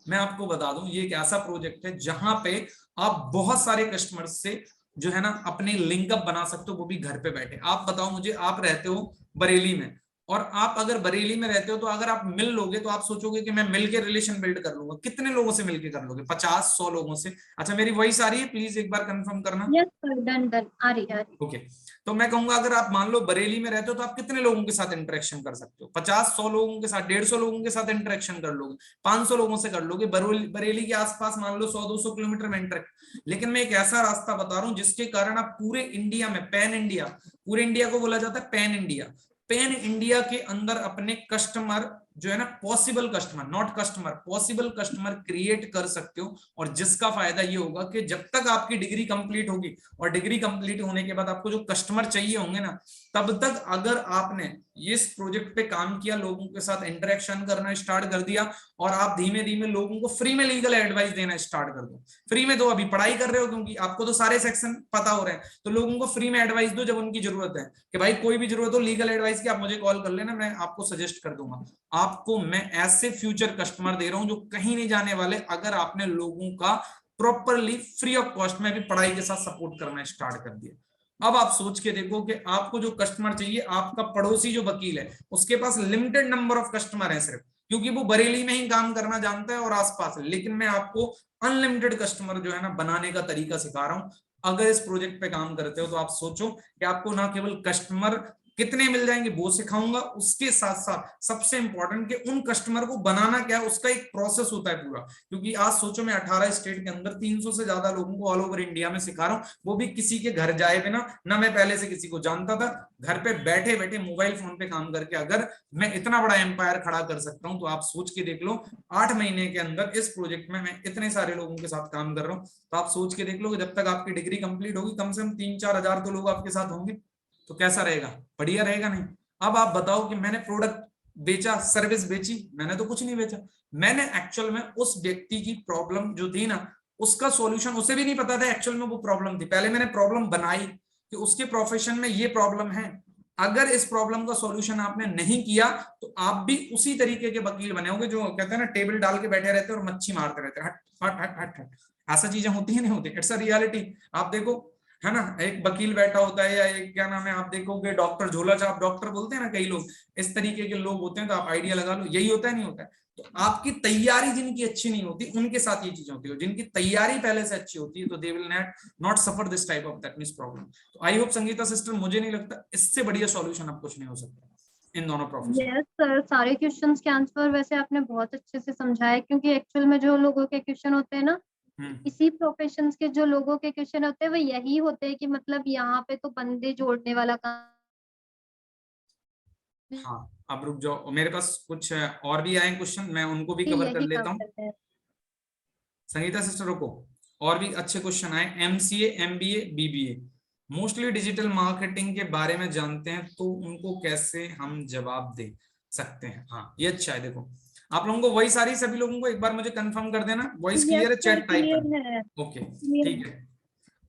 S1: मैं आपको बता दूं ये एक ऐसा प्रोजेक्ट है जहां पे आप बहुत सारे कस्टमर से जो है ना अपने लिंकअप बना सकते हो, वो भी घर पे बैठे। आप बताओ मुझे, आप रहते हो बरेली में, और आप अगर बरेली में रहते हो तो अगर आप मिल लोगे तो आप सोचोगे कि मैं मिल के रिलेशन बिल्ड कर लूंगा। कितने लोगों से मिलके कर लोगे, 50-100 लोगों से। अच्छा मेरी वॉइस आ रही है, प्लीज एक बार कंफर्म करना।
S2: यस सर, डन डन, आ रही।
S1: ओके तो मैं कहूंगा अगर आप मान लो बरेली में रहते हो तो आप कितने लोगों के साथ इंटरेक्शन कर सकते हो, 50-100 लोगों के साथ, 150 लोगों के साथ इंटरेक्शन कर लोगे, 500 लोगों से कर लोगे। बरेली के आसपास मान लो 100-200 किलोमीटर में इंटरेक्ट। लेकिन मैं एक ऐसा रास्ता बता रहा हूं जिसके कारण आप पूरे इंडिया में, पैन इंडिया, पूरे इंडिया को बोला जाता है पैन इंडिया, पैन इंडिया के अंदर अपने कस्टमर जो है ना, possible customer, not customer, possible customer create कर सकते हो। और जिसका फायदा ये होगा कि जब तक आपकी डिग्री कंप्लीट होगी, और डिग्री कंप्लीट होने के बाद आपको जो कस्टमर चाहिए होंगे ना, तब तक अगर आपने इस प्रोजेक्ट पे काम किया, लोगों के साथ इंटरेक्शन करना स्टार्ट कर दिया, और आप धीमे धीमे लोगों को फ्री में लीगल एडवाइस देना स्टार्ट कर दो। फ्री में तो अभी पढ़ाई कर रहे हो क्योंकि आपको तो सारे सेक्शन पता हो रहे हैं, तो लोगों को फ्री में एडवाइस दो जब उनकी जरूरत है, कि भाई कोई भी जरूरत हो लीगल एडवाइस की आप मुझे कॉल कर लेना, मैं आपको सजेस्ट कर दूंगा। आपको मैं ऐसे फ्यूचर कस्टमर दे रहा हूं जो कहीं नहीं जाने वाले, अगर आपने लोगों का प्रॉपरली फ्री ऑफ कॉस्ट में भी पढ़ाई के साथ सपोर्ट करना स्टार्ट कर दिया। अब आप सोच के देखो कि आपको जो कस्टमर चाहिए, आपका पड़ोसी जो वकील है उसके पास लिमिटेड नंबर ऑफ कस्टमर है सिर्फ, क्योंकि वो बरेली में ही काम करना जानता है और आसपास। लेकिन मैं आपको अनलिमिटेड कस्टमर जो है ना बनाने का तरीका सिखा रहा हूं। अगर इस प्रोजेक्ट पे काम करते हो तो आप सोचो कि आपको ना केवल कस्टमर कितने मिल जाएंगे वो सिखाऊंगा, उसके साथ साथ सबसे इंपॉर्टेंट कि उन कस्टमर को बनाना क्या है, उसका एक प्रोसेस होता है पूरा। क्योंकि आज सोचो मैं 18 स्टेट के अंदर 300 से ज्यादा लोगों को ऑल ओवर इंडिया में सिखा रहा हूँ, वो भी किसी के घर जाए बिना, ना मैं पहले से किसी को जानता था, घर पे बैठे बैठे मोबाइल फोन पे काम करके अगर मैं इतना बड़ा एम्पायर खड़ा कर सकता हूँ तो आप सोच के देख लो 8 महीने के अंदर इस प्रोजेक्ट में मैं इतने सारे लोगों के साथ काम कर रहा हूँ। तो आप सोच के देख लो जब तक आपकी डिग्री कंप्लीट होगी कम से कम 3-4 हजार तो लोग आपके साथ होंगे। तो कैसा रहेगा, बढ़िया रहेगा नहीं? अब आप बताओ कि मैंने प्रोडक्ट बेचा, सर्विस बेची, मैंने तो कुछ नहीं बेचा। मैंने एक्चुअल में उस व्यक्ति की प्रॉब्लम जो थी ना उसका सॉल्यूशन, उसे भी नहीं पता था एक्चुअल में वो प्रॉब्लम थी, पहले मैंने प्रॉब्लम बनाई कि उसके प्रोफेशन में ये प्रॉब्लम है, अगर इस प्रॉब्लम का सॉल्यूशन आपने नहीं किया तो आप भी उसी तरीके के वकील बने होंगे जो कहते हैं ना टेबल डाल के बैठे रहते हैं और मच्छी मारते रहते हैं, हट हट हट हट हट। ऐसा चीजें होती है नहीं होती, इट्स अ रियलिटी। आप देखो है ना, एक वकील बैठा होता है या एक क्या नाम है, आप देखोगे डॉक्टर झोला छाप डॉक्टर बोलते हैं ना कई लोग, इस तरीके के लोग होते हैं। तो आप आइडिया लगा लो यही होता है नहीं होता है। तो आपकी तैयारी जिनकी अच्छी नहीं होती उनके साथ ये चीजें होती है, जिनकी तैयारी पहले से अच्छी होती है तो they will not suffer this type of that means problem. तो आई होप संगीता सिस्टर, मुझे नहीं लगता इससे बढ़िया सॉल्यूशन अब कुछ नहीं हो सकता इन दोनों प्रोफेशन।
S2: यस सर, सारे क्वेश्चंस के आंसर वैसे आपने बहुत अच्छे से समझाया, क्योंकि एक्चुअल में जो लोगों के क्वेश्चन होते हैं ना, इसी प्रोफेशंस के जो लोगों के क्वेश्चन होते हैं वो यही होते हैं कि मतलब यहाँ पे तो बंदे जोड़ने वाला काम।
S1: हाँ अब रुक जाओ, मेरे पास कुछ और भी आए क्वेश्चन, मैं उनको भी कवर कर
S2: यही
S1: लेता
S2: काम
S1: हूँ।
S2: करते हैं।
S1: संगीता सिस्टर रुको, और भी अच्छे क्वेश्चन आए। MCA, MBA, BBA mostly digital marketing के बारे में जानते हैं तो उनको कैसे हम जवाब दे सकते हैं? हाँ ये अच्छा है। देखो आप लोगों को वही सारी सभी लोगों को एक बार मुझे कंफर्म कर देना, वॉइस
S2: यस
S1: क्लियर है,
S2: सर,
S1: चैट टाइप
S2: क्लियर है।
S1: है। ओके
S2: क्लियर
S1: ठीक है।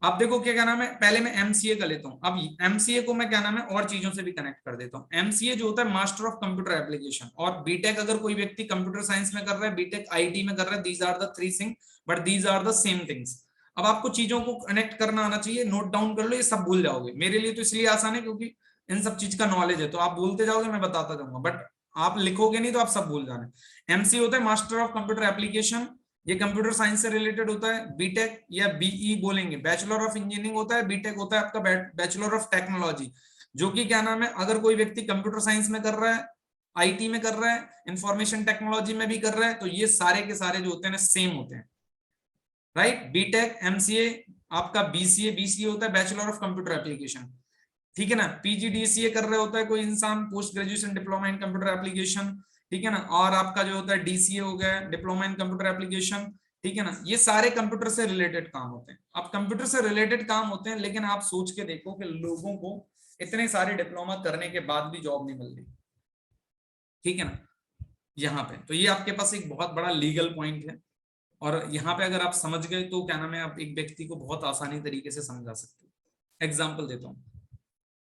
S1: अब देखो क्या नाम है, पहले मैं एमसीए का लेता हूँ। अब एमसीए को मैं क्या नाम है और चीजों से भी कनेक्ट कर देता हूँ। एमसीए जो होता है मास्टर ऑफ कंप्यूटर एप्लीकेशन, और बीटेक अगर कोई व्यक्ति कंप्यूटर साइंस में कर रहा है, बीटेक आईटी में कर रहा है, these are the three thing but these are the same things. अब आपको चीजों को कनेक्ट करना आना चाहिए, नोट डाउन कर लो, ये सब भूल जाओगे। मेरे लिए तो इसलिए आसान है क्योंकि इन सब चीज का नॉलेज है, तो आप बोलते जाओगे मैं बताता जाऊंगा, बट आप लिखोगे नहीं तो आप सब भूल जाने। एमसीए होता है मास्टर ऑफ कंप्यूटर एप्लीकेशन, ये कंप्यूटर साइंस से रिलेटेड होता है। बीटेक या बीई बोलेंगे, बैचलर ऑफ इंजीनियरिंग होता है। बीटेक होता है आपका बैचलर ऑफ टेक्नोलॉजी, जो कि क्या नाम है अगर कोई व्यक्ति कंप्यूटर साइंस में कर रहा है, आईटी में कर रहा है, इंफॉर्मेशन टेक्नोलॉजी में भी कर रहा है, तो ये सारे के सारे जो होते हैं ना सेम होते हैं, राइट। बीटेक, एमसीए, आपका बीसीए, बीसीए होता है बैचलर ऑफ कंप्यूटर एप्लीकेशन, ठीक है ना। पीजीडीसीए कर रहे होता है कोई इंसान, post graduation diploma in computer application, ठीक है ना। और आपका जो होता है डीसीए हो गया, डिप्लोमा इन कंप्यूटर एप्लीकेशन, ठीक है ना। ये सारे कंप्यूटर से रिलेटेड काम होते हैं। अब कंप्यूटर से रिलेटेड काम होते हैं, लेकिन आप सोच के देखो कि लोगों को इतने सारे डिप्लोमा करने के बाद भी जॉब नहीं मिल रही, ठीक है ना। यहाँ पे तो ये आपके पास एक बहुत बड़ा लीगल पॉइंट है, और यहाँ पे अगर आप समझ गए तो क्या नाम है आप एक व्यक्ति को बहुत आसानी तरीके से समझा सकते हो। एग्जाम्पल देता हूँ,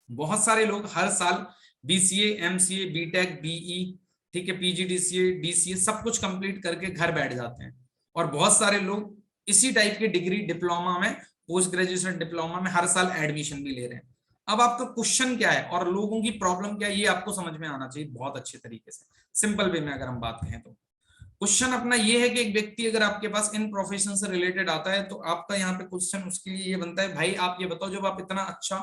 S1: बहुत सारे लोग हर साल बीसीए, एमसीए, बीटेक, बीई, ठीक है, पीजीडीसीए, डीसीए सब कुछ कंप्लीट करके घर बैठ जाते हैं, और बहुत सारे लोग इसी टाइप की डिग्री डिप्लोमा में, पोस्ट ग्रेजुएशन डिप्लोमा में हर साल एडमिशन भी ले रहे हैं। अब आपका क्वेश्चन क्या है और लोगों की प्रॉब्लम क्या है ये आपको समझ में आना चाहिए बहुत अच्छे तरीके से। सिंपल वे में अगर हम बात कहें तो क्वेश्चन अपना ये है कि एक व्यक्ति अगर आपके पास इन प्रोफेशन से रिलेटेड आता है तो आपका यहाँ पे क्वेश्चन उसके लिए ये बनता है, भाई आप ये बताओ जब आप इतना अच्छा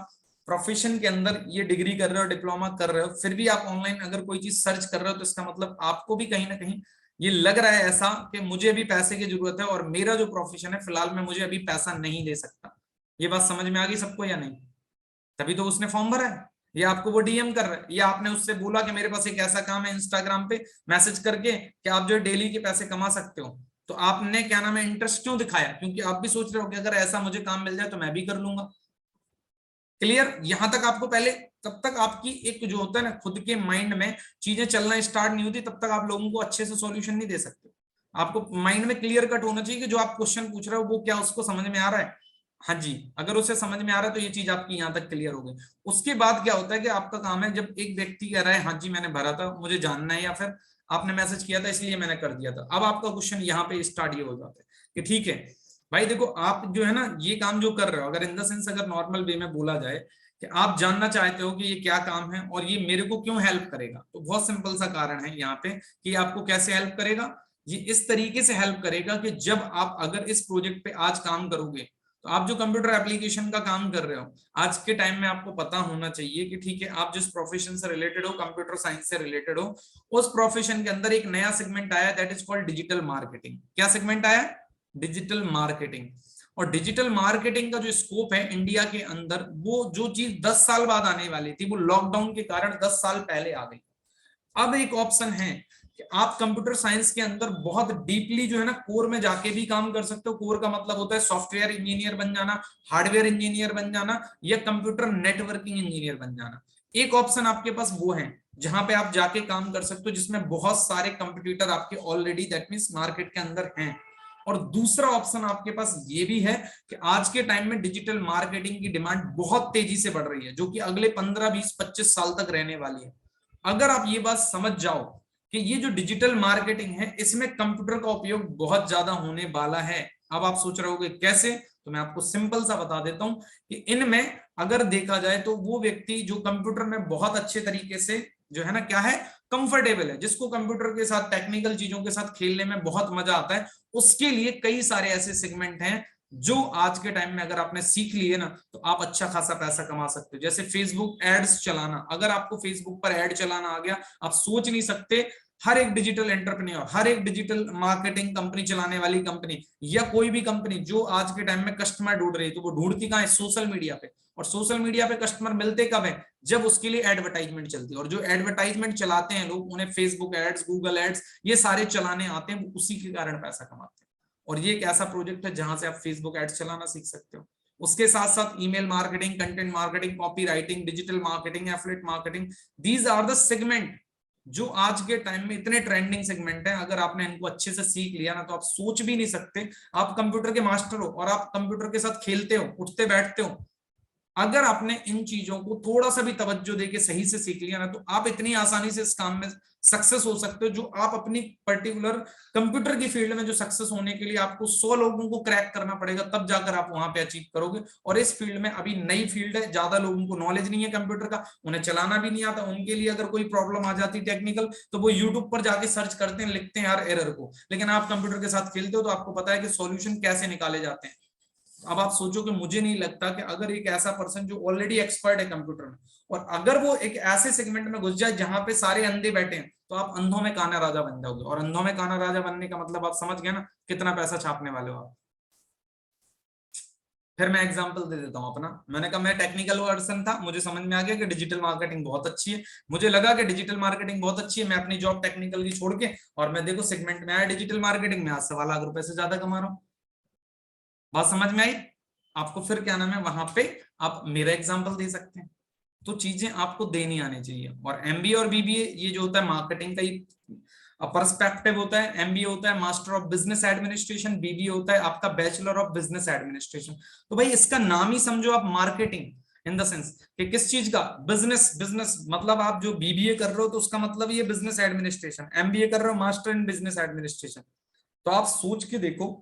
S1: प्रोफेशन के अंदर ये डिग्री कर रहे हो, डिप्लोमा कर रहे हो, फिर भी आप ऑनलाइन अगर कोई चीज सर्च कर रहे हो तो इसका मतलब आपको भी कहीं ना कहीं ये लग रहा है ऐसा कि मुझे अभी पैसे की जरूरत है और मेरा जो प्रोफेशन है फिलहाल में मुझे अभी पैसा नहीं दे सकता। ये बात समझ में आ गई सबको या नहीं? तभी तो उसने फॉर्म भरा है, या आपको वो डीएम कर रहा है, या आपने उससे बोला कि मेरे पास एक ऐसा काम है इंस्टाग्राम पे मैसेज करके कि आप जो डेली के पैसे कमा सकते हो, तो आपने क्या नाम है इंटरेस्ट क्यों दिखाया? क्योंकि आप भी सोच रहे हो कि अगर ऐसा मुझे काम मिल जाए तो मैं भी कर लूंगा। क्लियर? यहां तक आपको पहले, तब तक आपकी एक जो होता है ना खुद के माइंड में चीजें चलना स्टार्ट नहीं होती, तब तक आप लोगों को अच्छे से सॉल्यूशन नहीं दे सकते। आपको माइंड में क्लियर कट होना चाहिए कि जो आप क्वेश्चन पूछ रहे हो वो क्या उसको समझ में आ रहा है। हाँ जी, अगर उसे समझ में आ रहा है तो ये चीज आपकी यहाँ तक क्लियर हो गई। उसके बाद क्या होता है कि आपका काम है, जब एक व्यक्ति कह रहा है हाँ जी मैंने भरा था मुझे जानना है, या फिर आपने मैसेज किया था इसलिए मैंने कर दिया था, अब आपका क्वेश्चन यहाँ पे स्टार्ट ये हो जाता है कि ठीक है भाई देखो आप जो है ना ये काम जो कर रहे हो, अगर इन द सेंस अगर नॉर्मल वे में बोला जाए कि आप जानना चाहते हो कि ये क्या काम है और ये मेरे को क्यों हेल्प करेगा। तो बहुत सिंपल सा कारण है यहाँ पे कि आपको कैसे हेल्प करेगा। ये इस तरीके से हेल्प करेगा कि जब आप अगर इस प्रोजेक्ट पे आज काम करोगे, तो आप जो कंप्यूटर एप्लीकेशन का काम कर रहे हो, आज के टाइम में आपको पता होना चाहिए कि ठीक है, आप जिस प्रोफेशन से रिलेटेड हो, कंप्यूटर साइंस से रिलेटेड हो, उस प्रोफेशन के अंदर एक नया सेगमेंट आया, that is called digital marketing. क्या सेगमेंट आया? Digital marketing. और डिजिटल मार्केटिंग का जो स्कोप है इंडिया के अंदर, वो जो चीज 10 साल बाद आने वाली थी, वो लॉकडाउन के कारण 10 साल पहले आ गई। अब एक ऑप्शन है कि आप कंप्यूटर साइंस के अंदर बहुत डीपली जो है ना कोर में जाके भी काम कर सकते हो। कोर का मतलब होता है सॉफ्टवेयर इंजीनियर बन जाना, हार्डवेयर इंजीनियर बन जाना, या कंप्यूटर नेटवर्किंग इंजीनियर बन जाना। एक ऑप्शन आपके पास वो है जहां पे आप जाके काम कर सकते हो, जिसमें बहुत सारे कंपटीटर आपके ऑलरेडी दैट मींस मार्केट के अंदर हैं। और दूसरा ऑप्शन आपके पास ये भी है कि आज के टाइम में डिजिटल मार्केटिंग की डिमांड बहुत तेजी से बढ़ रही है, जो कि अगले 15, 20, 25 साल तक रहने वाली है। अगर आप ये बात समझ जाओ कि ये जो डिजिटल मार्केटिंग है, इसमें कंप्यूटर का उपयोग बहुत ज्यादा होने वाला है। अब आप सोच रहे होगे कैसे, तो मैं आपको सिंपल सा बता देता हूं कि इनमें अगर देखा जाए तो वो व्यक्ति जो कंप्यूटर में बहुत अच्छे तरीके से जो है ना क्या है, कंफर्टेबल है, जिसको कंप्यूटर के साथ टेक्निकल चीजों के साथ खेलने में बहुत मजा आता है, उसके लिए कई सारे ऐसे सेगमेंट हैं जो आज के टाइम में अगर आपने सीख लिए ना, तो आप अच्छा खासा पैसा कमा सकते हो। जैसे फेसबुक एड्स चलाना, अगर आपको फेसबुक पर एड चलाना आ गया, आप सोच नहीं सकते, हर एक डिजिटल एंटरप्रेन्योर, हर एक डिजिटल मार्केटिंग कंपनी चलाने वाली कंपनी, या कोई भी कंपनी जो आज के टाइम में कस्टमर ढूंढ रही है, तो वो ढूंढती कहां है? सोशल मीडिया पे। और सोशल मीडिया पे कस्टमर मिलते कब है? जब उसके लिए एडवर्टाइजमेंट चलती है। और जो एडवर्टाइजमेंट चलाते हैं लोग, उन्हें फेसबुक एड्स, गूगल एड्स, ये सारे चलाने आते हैं, वो उसी के कारण पैसा कमाते हैं। और ये एक ऐसा प्रोजेक्ट है जहां से आप फेसबुक एड्स चलाना सीख सकते हो। उसके साथ साथ email marketing, content marketing, copy writing, digital marketing, affiliate marketing, these are the segment जो आज के टाइम में इतने ट्रेंडिंग सेगमेंट हैं। अगर आपने इनको अच्छे से सीख लिया ना, तो आप सोच भी नहीं सकते, आप कंप्यूटर के मास्टर हो और आप कंप्यूटर के साथ खेलते हो, उठते बैठते हो। अगर आपने इन चीजों को थोड़ा सा भी तवज्जो देके सही से सीख लिया ना, तो आप इतनी आसानी से इस काम में सक्सेस हो सकते हो, जो आप अपनी पर्टिकुलर कंप्यूटर की फील्ड में जो सक्सेस होने के लिए आपको 100 लोगों को क्रैक करना पड़ेगा, तब जाकर आप वहां पे अचीव करोगे। और इस फील्ड में अभी नई फील्ड है, ज्यादा लोगों को नॉलेज नहीं है कंप्यूटर का, उन्हें चलाना भी नहीं आता। उनके लिए अगर कोई प्रॉब्लम आ जाती टेक्निकल, तो वो यूट्यूब पर जाके सर्च करते हैं, लिखते हैं यार एरर को। लेकिन आप कंप्यूटर के साथ खेलते हो तो आपको पता है कि सॉल्यूशन कैसे निकाले जाते हैं। अब आप सोचो कि मुझे नहीं लगता कि अगर एक ऐसा पर्सन जो ऑलरेडी एक्सपर्ट है कंप्यूटर में, और अगर वो एक ऐसे सेगमेंट में घुस जाए जहां पे सारे अंधे बैठे हैं, तो आप अंधों में काना राजा बन जाओगे। और अंधों में काना राजा बनने का मतलब आप समझ गए ना, कितना पैसा छापने वाले हो आप। फिर मैं एग्जांपल दे देता हूं अपना। मैंने कहा मैं टेक्निकल पर्सन था, मुझे समझ में आ गया कि डिजिटल मार्केटिंग बहुत अच्छी है, मुझे लगा कि डिजिटल मार्केटिंग बहुत अच्छी है, मैं अपनी जॉब टेक्निकल की छोड़ के, और मैं देखो सेगमेंट में आया डिजिटल मार्केटिंग में, आज 1.25 लाख से ज्यादा कमा रहा हूं। बात समझ में आई आपको? फिर क्या नाम है, वहां पे आप मेरा एग्जांपल दे सकते हैं। तो चीजें आपको देनी आनी चाहिए। और एमबीए और बीबीए ये जो होता है मार्केटिंग का ही पर्सपेक्टिव होता है। एमबीए होता है master of business administration, BBA होता है आपका बैचलर ऑफ बिजनेस एडमिनिस्ट्रेशन। तो भाई इसका नाम ही समझो आप, मार्केटिंग इन द सेंस कि किस चीज का? बिजनेस। बिजनेस मतलब आप जो बीबीए कर रहे हो तो उसका मतलब ये बिजनेस एडमिनिस्ट्रेशन, एमबीए कर रहे हो मास्टर इन बिजनेस एडमिनिस्ट्रेशन। तो आप सोच के देखो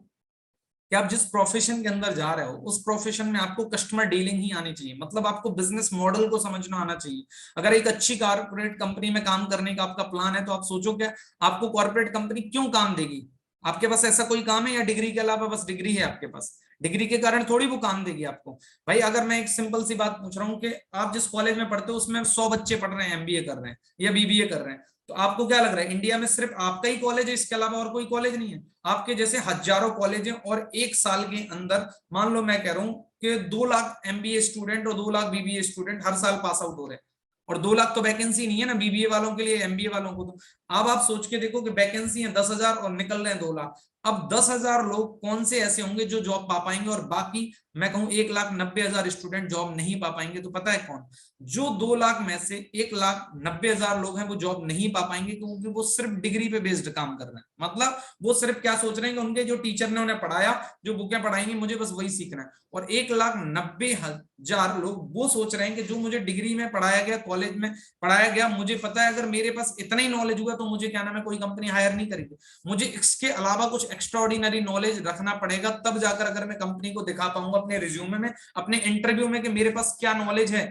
S1: कि आप जिस प्रोफेशन के अंदर जा रहे हो, उस प्रोफेशन में आपको कस्टमर डीलिंग ही आनी चाहिए, मतलब आपको बिजनेस मॉडल को समझना आना चाहिए। अगर एक अच्छी कॉर्पोरेट कंपनी में काम करने का आपका प्लान है, तो आप सोचो क्या आपको कॉर्पोरेट कंपनी क्यों काम देगी? आपके पास ऐसा कोई काम है, या डिग्री के अलावा बस डिग्री है आपके पास? डिग्री के कारण थोड़ी वो काम देगी आपको। भाई अगर मैं एक सिंपल सी बात पूछ रहा हूँ कि आप जिस कॉलेज में पढ़ते हो उसमें 100 बच्चे पढ़ रहे हैं, एमबीए कर रहे हैं या बीबीए कर रहे हैं, तो आपको क्या लग रहा है इंडिया में सिर्फ आपका ही कॉलेज है, इसके अलावा और कोई कॉलेज नहीं है? आपके जैसे हजारों कॉलेज हैं, और एक साल के अंदर मान लो मैं कह रहा हूं कि 2 लाख एमबीए स्टूडेंट और 2 लाख बीबीए स्टूडेंट हर साल पास आउट हो रहे हैं, और 2 लाख तो वैकेंसी नहीं है ना बीबीए वालों के लिए, एमबीए वालों को। तो अब आप सोच के देखो कि वैकेंसी है 10,000 और निकल रहे हैं 2 लाख। अब 10,000 लोग कौन से ऐसे होंगे जो जॉब पा पाएंगे, और बाकी मैं कहूं 1,90,000 स्टूडेंट जॉब नहीं पा पाएंगे? तो पता है कौन? जो 2 लाख में से 1,90,000 लोग हैं वो जॉब नहीं पा पाएंगे, क्योंकि वो सिर्फ डिग्री पे बेस्ड काम कर रहे हैं। मतलब वो सिर्फ क्या सोच रहे हैं कि उनके जो टीचर ने उन्हें पढ़ाया, जो बुकें पढ़ाएंगी, मुझे बस वही सीखना है। और 1,90,000 लोग वो सोच रहे हैं कि जो मुझे डिग्री में पढ़ाया गया, कॉलेज में पढ़ाया गया, मुझे पता है अगर मेरे पास इतना ही नॉलेज हुआ तो मुझे क्या नाम है कोई कंपनी हायर नहीं करेगी, मुझे इसके अलावा कुछ एक्स्ट्राऑर्डिनरी नॉलेज रखना पड़ेगा, तब जाकर अगर मैं कंपनी को दिखा पाऊंगा अपने रिज्यूमे में, अपने इंटरव्यू में, कि मेरे पास क्या नॉलेज है।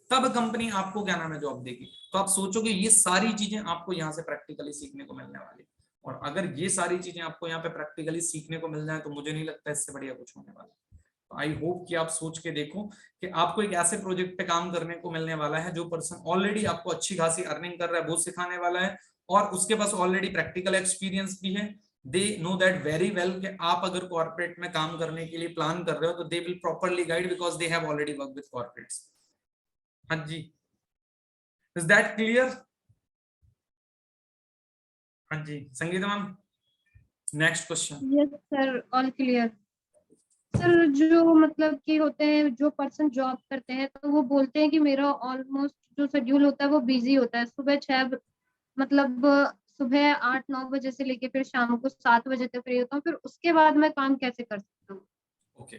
S1: तब कंपनी आपको क्या नाम है जॉब देगी। तो आप सोचोगे ये सारी चीजें आपको यहाँ से प्रैक्टिकली सीखने को मिलने वाली, और अगर ये सारी चीजें आपको यहाँ पे प्रैक्टिकली सीखने को मिल जाए तो मुझे नहीं लगता इससे बढ़िया कुछ होने वाला। तो आई होप कि आप सोच के देखो कि आपको एक ऐसे प्रोजेक्ट पे काम करने को मिलने वाला है जो पर्सन ऑलरेडी आपको अच्छी खासी अर्निंग कर रहा है वो सिखाने वाला है, और उसके पास ऑलरेडी प्रैक्टिकल एक्सपीरियंस भी है। They know that very well कि आप अगर कॉर्पोरेट में काम करने के लिए प्लान कर रहे हो तो they will properly guide because they have already work with corporates. हाँ जी, इज दैट क्लियर? हाँ जी Sangeeta ma'am, next question.
S2: Yes sir, all clear. Sir जो मतलब कि होते हैं जो पर्सन जॉब करते हैं तो वो बोलते हैं कि मेरा ऑलमोस्ट जो शेड्यूल होता है वो बिजी होता है, सुबह 6 मतलब सुबह 8-9 बजे से लेके फिर शाम को 7 बजे तक फ्री होता हूँ, फिर उसके बाद मैं काम कैसे कर सकता हूँ?
S1: ओके,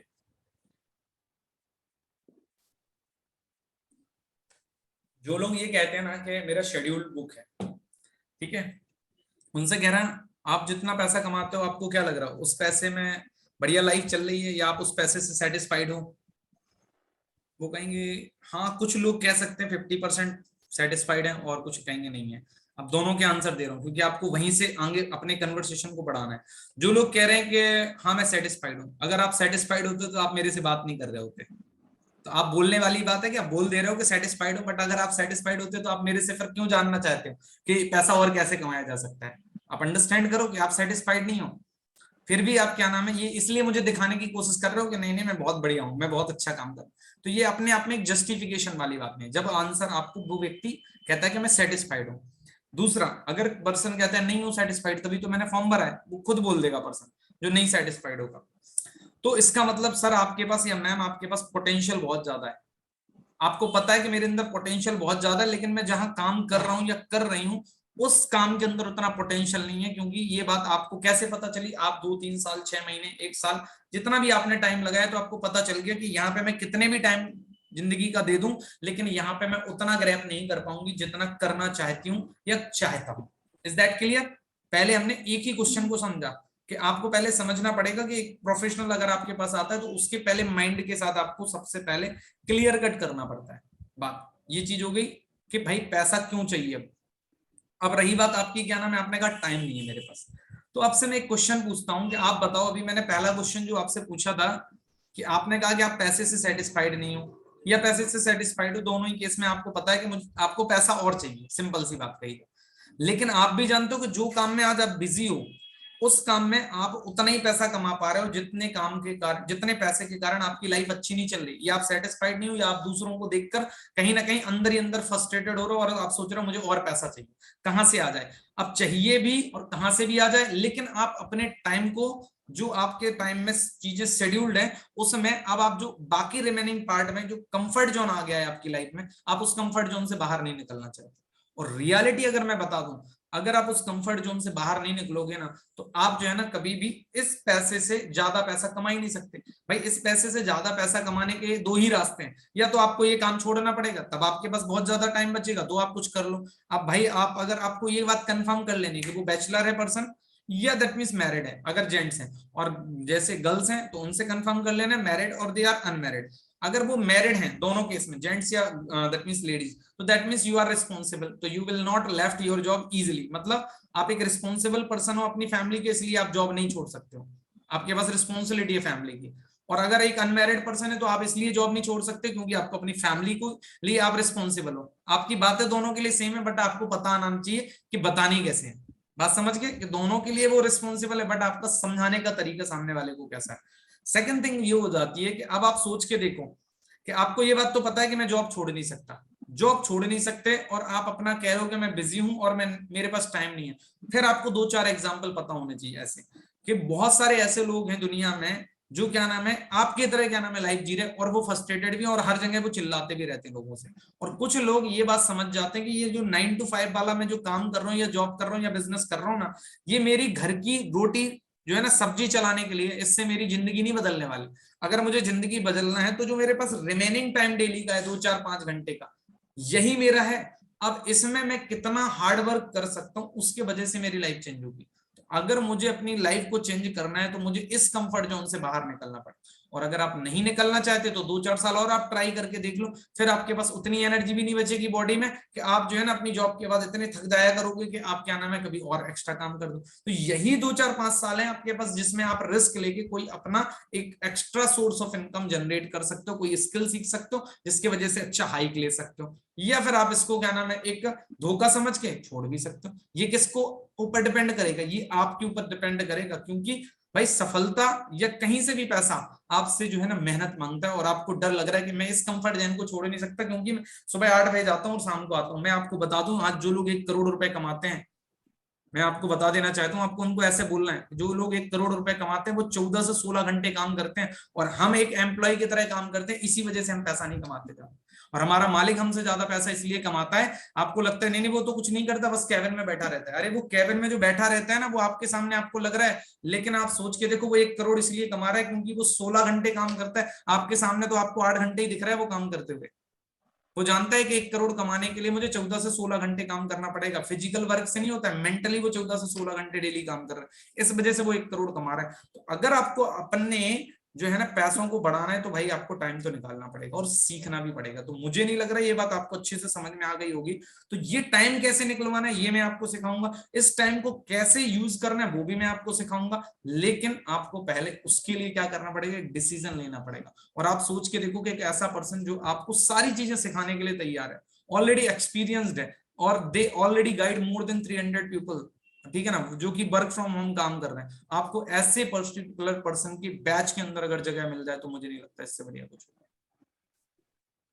S1: जो लोग ये कहते हैं ना कि मेरा शेड्यूल बुक है, ठीक है, उनसे कह रहा है आप जितना पैसा कमाते हो आपको क्या लग रहा है उस पैसे में बढ़िया लाइफ चल रही है या आप उस पैसे से सेटिस्फाइड हो? वो कहेंगे हाँ, कुछ लोग कह सकते हैं 50% सेटिस्फाइड है और कुछ कहेंगे नहीं है। अब दोनों के आंसर दे रहा हूँ क्योंकि आपको वहीं से आगे अपने कन्वर्सेशन को बढ़ाना है। जो लोग कह रहे हैं कि हाँ मैं सेटिस्फाइड हूँ, अगर आप सेटिस्फाइड होते तो आप मेरे से बात नहीं कर रहे होते। तो आप बोलने वाली बात है कि आप बोल दे रहे हो कि सेटिस्फाइड हो, बट अगर आप सेटिस्फाइड होते तो आप मेरे से फिर क्यों जानना चाहते हो कि पैसा और कैसे कमाया जा सकता है? आप अंडरस्टैंड करो कि आप सेटिस्फाइड नहीं हो, फिर भी आप क्या नाम है ये इसलिए मुझे दिखाने की कोशिश कर रहे हो कि नहीं नहीं मैं बहुत बढ़िया हूं, मैं बहुत अच्छा काम कर रहा हूं। तो ये अपने आप में एक जस्टिफिकेशन वाली बात नहीं, जब आंसर आपको वो व्यक्ति कहता है कि मैं सेटिस्फाइड हूँ। दूसरा, अगर पर्सन कहता है नहीं हूं सेटिस्फाइड, तभी तो मैंने फॉर्म भरा है, वो खुद बोल देगा पर्सन जो नहीं सेटिस्फाइड होगा। तो इसका मतलब सर आपके पास या मैम आपके पास पोटेंशियल बहुत ज्यादा है, आपको पता है कि मेरे अंदर पोटेंशियल बहुत ज्यादा है, लेकिन मैं जहां काम कर रहा हूं या कर रही हूं उस काम के अंदर उतना पोटेंशियल नहीं है। क्योंकि ये बात आपको कैसे पता चली? आप 2-3 साल 6 महीने 1 साल जितना भी आपने टाइम लगाया तो आपको पता चल गया कि यहाँ पे मैं कितने भी टाइम जिंदगी का दे दूं लेकिन यहाँ पे मैं उतना ग्रैब नहीं कर पाऊंगी जितना करना चाहती हूँ या चाहता हूँ। Is that clear? पहले हमने एक ही क्वेश्चन को समझा कि आपको पहले समझना पड़ेगा कि एक प्रोफेशनल अगर आपके पास आता है तो उसके पहले माइंड के साथ आपको सबसे पहले क्लियर कट करना पड़ता है। बात ये चीज हो गई कि भाई पैसा क्यों चाहिए। अब रही बात आपकी क्या नाम है, आपने कहा टाइम नहीं है मेरे पास, तो आपसे मैं एक क्वेश्चन पूछता हूं कि आप बताओ, अभी मैंने पहला क्वेश्चन जो आपसे पूछा था कि आपने कहा कि आप पैसे से सेटिस्फाइड नहीं हो या पैसे से सेटिस्फाइड हो, दोनों ही केस में आपको पता है कि मुझे आपको पैसा और चाहिए, सिंपल सी बात कही। लेकिन आप भी जानते हो कि जो काम में आज आप बिजी हो उस काम में आप उतना ही पैसा कमा पा रहे हो जितने काम के कारण, जितने पैसे के कारण आपकी लाइफ अच्छी नहीं चल रही, या आप सेटिस्फाइड नहीं हो, या आप दूसरों को देखकर कहीं ना कहीं अंदर ही अंदर फ्रस्ट्रेटेड हो रहे हो और आप सोच रहे हो मुझे और पैसा चाहिए। कहां से आ जाए? अब चाहिए भी और कहां से भी आ जाए, लेकिन आप अपने टाइम को, जो आपके टाइम में चीजें शेड्यूल्ड है उसमें अब आप जो बाकी रिमेनिंग पार्ट में जो कंफर्ट जोन आ गया है आपकी लाइफ में, आप उस कंफर्ट जोन से बाहर नहीं निकलना चाहते। और रियलिटी अगर मैं बता दूं, अगर आप उस कंफर्ट जोन से बाहर नहीं निकलोगे ना तो आप जो है ना कभी भी इस पैसे से ज्यादा पैसा कमा ही नहीं सकते। भाई इस पैसे से ज्यादा पैसा कमाने के दो ही रास्ते हैं, या तो आपको ये काम छोड़ना पड़ेगा तब आपके पास बहुत ज्यादा टाइम बचेगा तो आप कुछ कर लो। अब भाई आप अगर आपको ये बात कंफर्म कर लेनी कि वो बैचलर है पर्सन या दैट मीन्स मैरिड है, अगर जेंट्स हैं, और जैसे गर्ल्स हैं तो उनसे कंफर्म कर लेना मैरिड और दे आर अनमैरिड। अगर वो मैरिड हैं दोनों केस में, जेंट्स या दैट मीन्स लेडीज, तो that means you are responsible, तो you will not left your job easily. मतलब आप एक रिस्पॉन्सिबल पर्सन हो अपनी फैमिली के, इसलिए आप जॉब नहीं छोड़ सकते हो, आपके पास रिस्पॉन्सिबिलिटी है फैमिली की। और अगर एक अनमैरिड पर्सन है तो आप इसलिए जॉब नहीं छोड़ सकते क्योंकि आपको अपनी फैमिली को लिए आप रिस्पॉन्सिबल हो। आपकी बातें दोनों के लिए सेम है बट आपको पता आना चाहिए कि बतानी कैसे है। बात समझ गए कि दोनों के लिए वो रिस्पॉन्सिबल है बट आपका समझाने का तरीका सामने वाले को कैसा है। सेकंड थिंग ये हो जाती है कि अब आप सोच के देखो कि आपको ये बात तो पता है कि मैं जॉब छोड़ नहीं सकता, जॉब छोड़ नहीं सकते, और आप अपना कह रहे हो कि मैं बिजी हूं और मैं मेरे पास टाइम नहीं है। फिर आपको 2-4 एग्जांपल पता होने चाहिए ऐसे कि बहुत सारे ऐसे लोग हैं दुनिया में जो क्या नाम है आपकी तरह क्या नाम है लाइफ जी रहे और वो फ्रस्ट्रेटेड भी और हर जगह वो चिल्लाते भी रहते हैं लोगों से। और कुछ लोग ये बात समझ जाते हैं कि ये जो 9 to 5 वाला मैं जो काम कर रहा हूँ या जॉब कर रहा हूँ या बिजनेस कर रहा हूँ ना, ये मेरी घर की रोटी जो है ना सब्जी चलाने के लिए, इससे मेरी जिंदगी नहीं बदलने वाली। अगर मुझे जिंदगी बदलना है तो जो मेरे पास रिमेनिंग टाइम डेली का है 2-4-5 घंटे का, यही मेरा है। अब इसमें मैं कितना हार्ड वर्क कर सकता हूँ उसके वजह से मेरी लाइफ चेंज होगी। अगर मुझे अपनी लाइफ को चेंज करना है तो मुझे इस कंफर्ट जोन से बाहर निकलना पड़े। और अगर आप नहीं निकलना चाहते तो 2-4 साल और आप ट्राई करके देख लो, फिर आपके पास उतनी एनर्जी भी नहीं बचेगी बॉडी में कि आप जो है ना अपनी जॉब के बाद इतने थक जाया करोगे कि आप क्या नाम है कभी और एक्स्ट्रा काम कर दो। तो यही 2-4-5 साल है आपके पास जिसमें आप रिस्क लेके कोई अपना एक extra source of income generate कर सकते हो, कोई स्किल सीख सकते हो जिसकी वजह से अच्छा हाइक ले सकते हो, या फिर आप इसको क्या नाम है एक धोखा समझ के छोड़ भी सकते हो। ये किसको ऊपर डिपेंड करेगा, ये आपके ऊपर डिपेंड करेगा, क्योंकि भाई सफलता या कहीं से भी पैसा आपसे जो है ना मेहनत मांगता है, और आपको डर लग रहा है कि मैं इस कंफर्ट जोन को छोड़ नहीं सकता क्योंकि मैं सुबह 8 बजे जाता हूँ और शाम को आता हूँ। मैं आपको बता दूं आज जो लोग 1 करोड़ रुपए कमाते हैं, मैं आपको बता देना चाहता हूँ, आपको उनको ऐसे बोलना है, जो लोग 1 करोड़ रुपए कमाते हैं वो 14 से 16 घंटे काम करते हैं, और हम एक एम्प्लॉय की तरह काम करते हैं, इसी वजह से हम पैसा नहीं कमाते थे। और हमारा मालिक हमसे ज्यादा पैसा इसलिए कमाता है, आपको लगता है नहीं नहीं वो तो कुछ नहीं करता बस कैबिन में बैठा रहता है, अरे वो कैबिन में जो बैठा रहता है ना वो आपके सामने आपको लग रहा है, लेकिन आप सोच के देखो वो 1 करोड़ इसलिए कमा रहा है क्योंकि वो 16 घंटे काम करता है, आपके सामने तो आपको 8 घंटे ही दिख रहा है वो काम करते हुए। वो जानता है कि 1 करोड़ कमाने के लिए मुझे 14 से 16 घंटे काम करना पड़ेगा, फिजिकल वर्क से नहीं होता है, मेंटली वो 14 से 16 घंटे डेली काम कर रहा है, इस वजह से वो 1 करोड़ कमा रहा है। तो अगर आपको अपने जो है ना पैसों को बढ़ाना है तो भाई आपको टाइम तो निकालना पड़ेगा और सीखना भी पड़ेगा। तो मुझे नहीं लग रहा ये बात आपको अच्छे से समझ में आ गई होगी। तो ये टाइम कैसे निकलवाना है ये मैं आपको सिखाऊंगा, इस टाइम को कैसे यूज करना है वो भी मैं आपको सिखाऊंगा, लेकिन आपको पहले उसके लिए क्या करना पड़ेगा, डिसीजन लेना पड़ेगा। और आप सोच के देखो कि एक ऐसा पर्सन जो आपको सारी चीजें सिखाने के लिए तैयार है, ऑलरेडी एक्सपीरियंस्ड है, और they already guide more than 300 people, ठीक है ना, जो कि वर्क फ्रॉम होम काम कर रहे हैं, आपको ऐसे पर्टिकुलर पर्सन की बैच के अंदर अगर जगह मिल जाए तो मुझे नहीं लगता इससे बढ़िया कुछ होगा।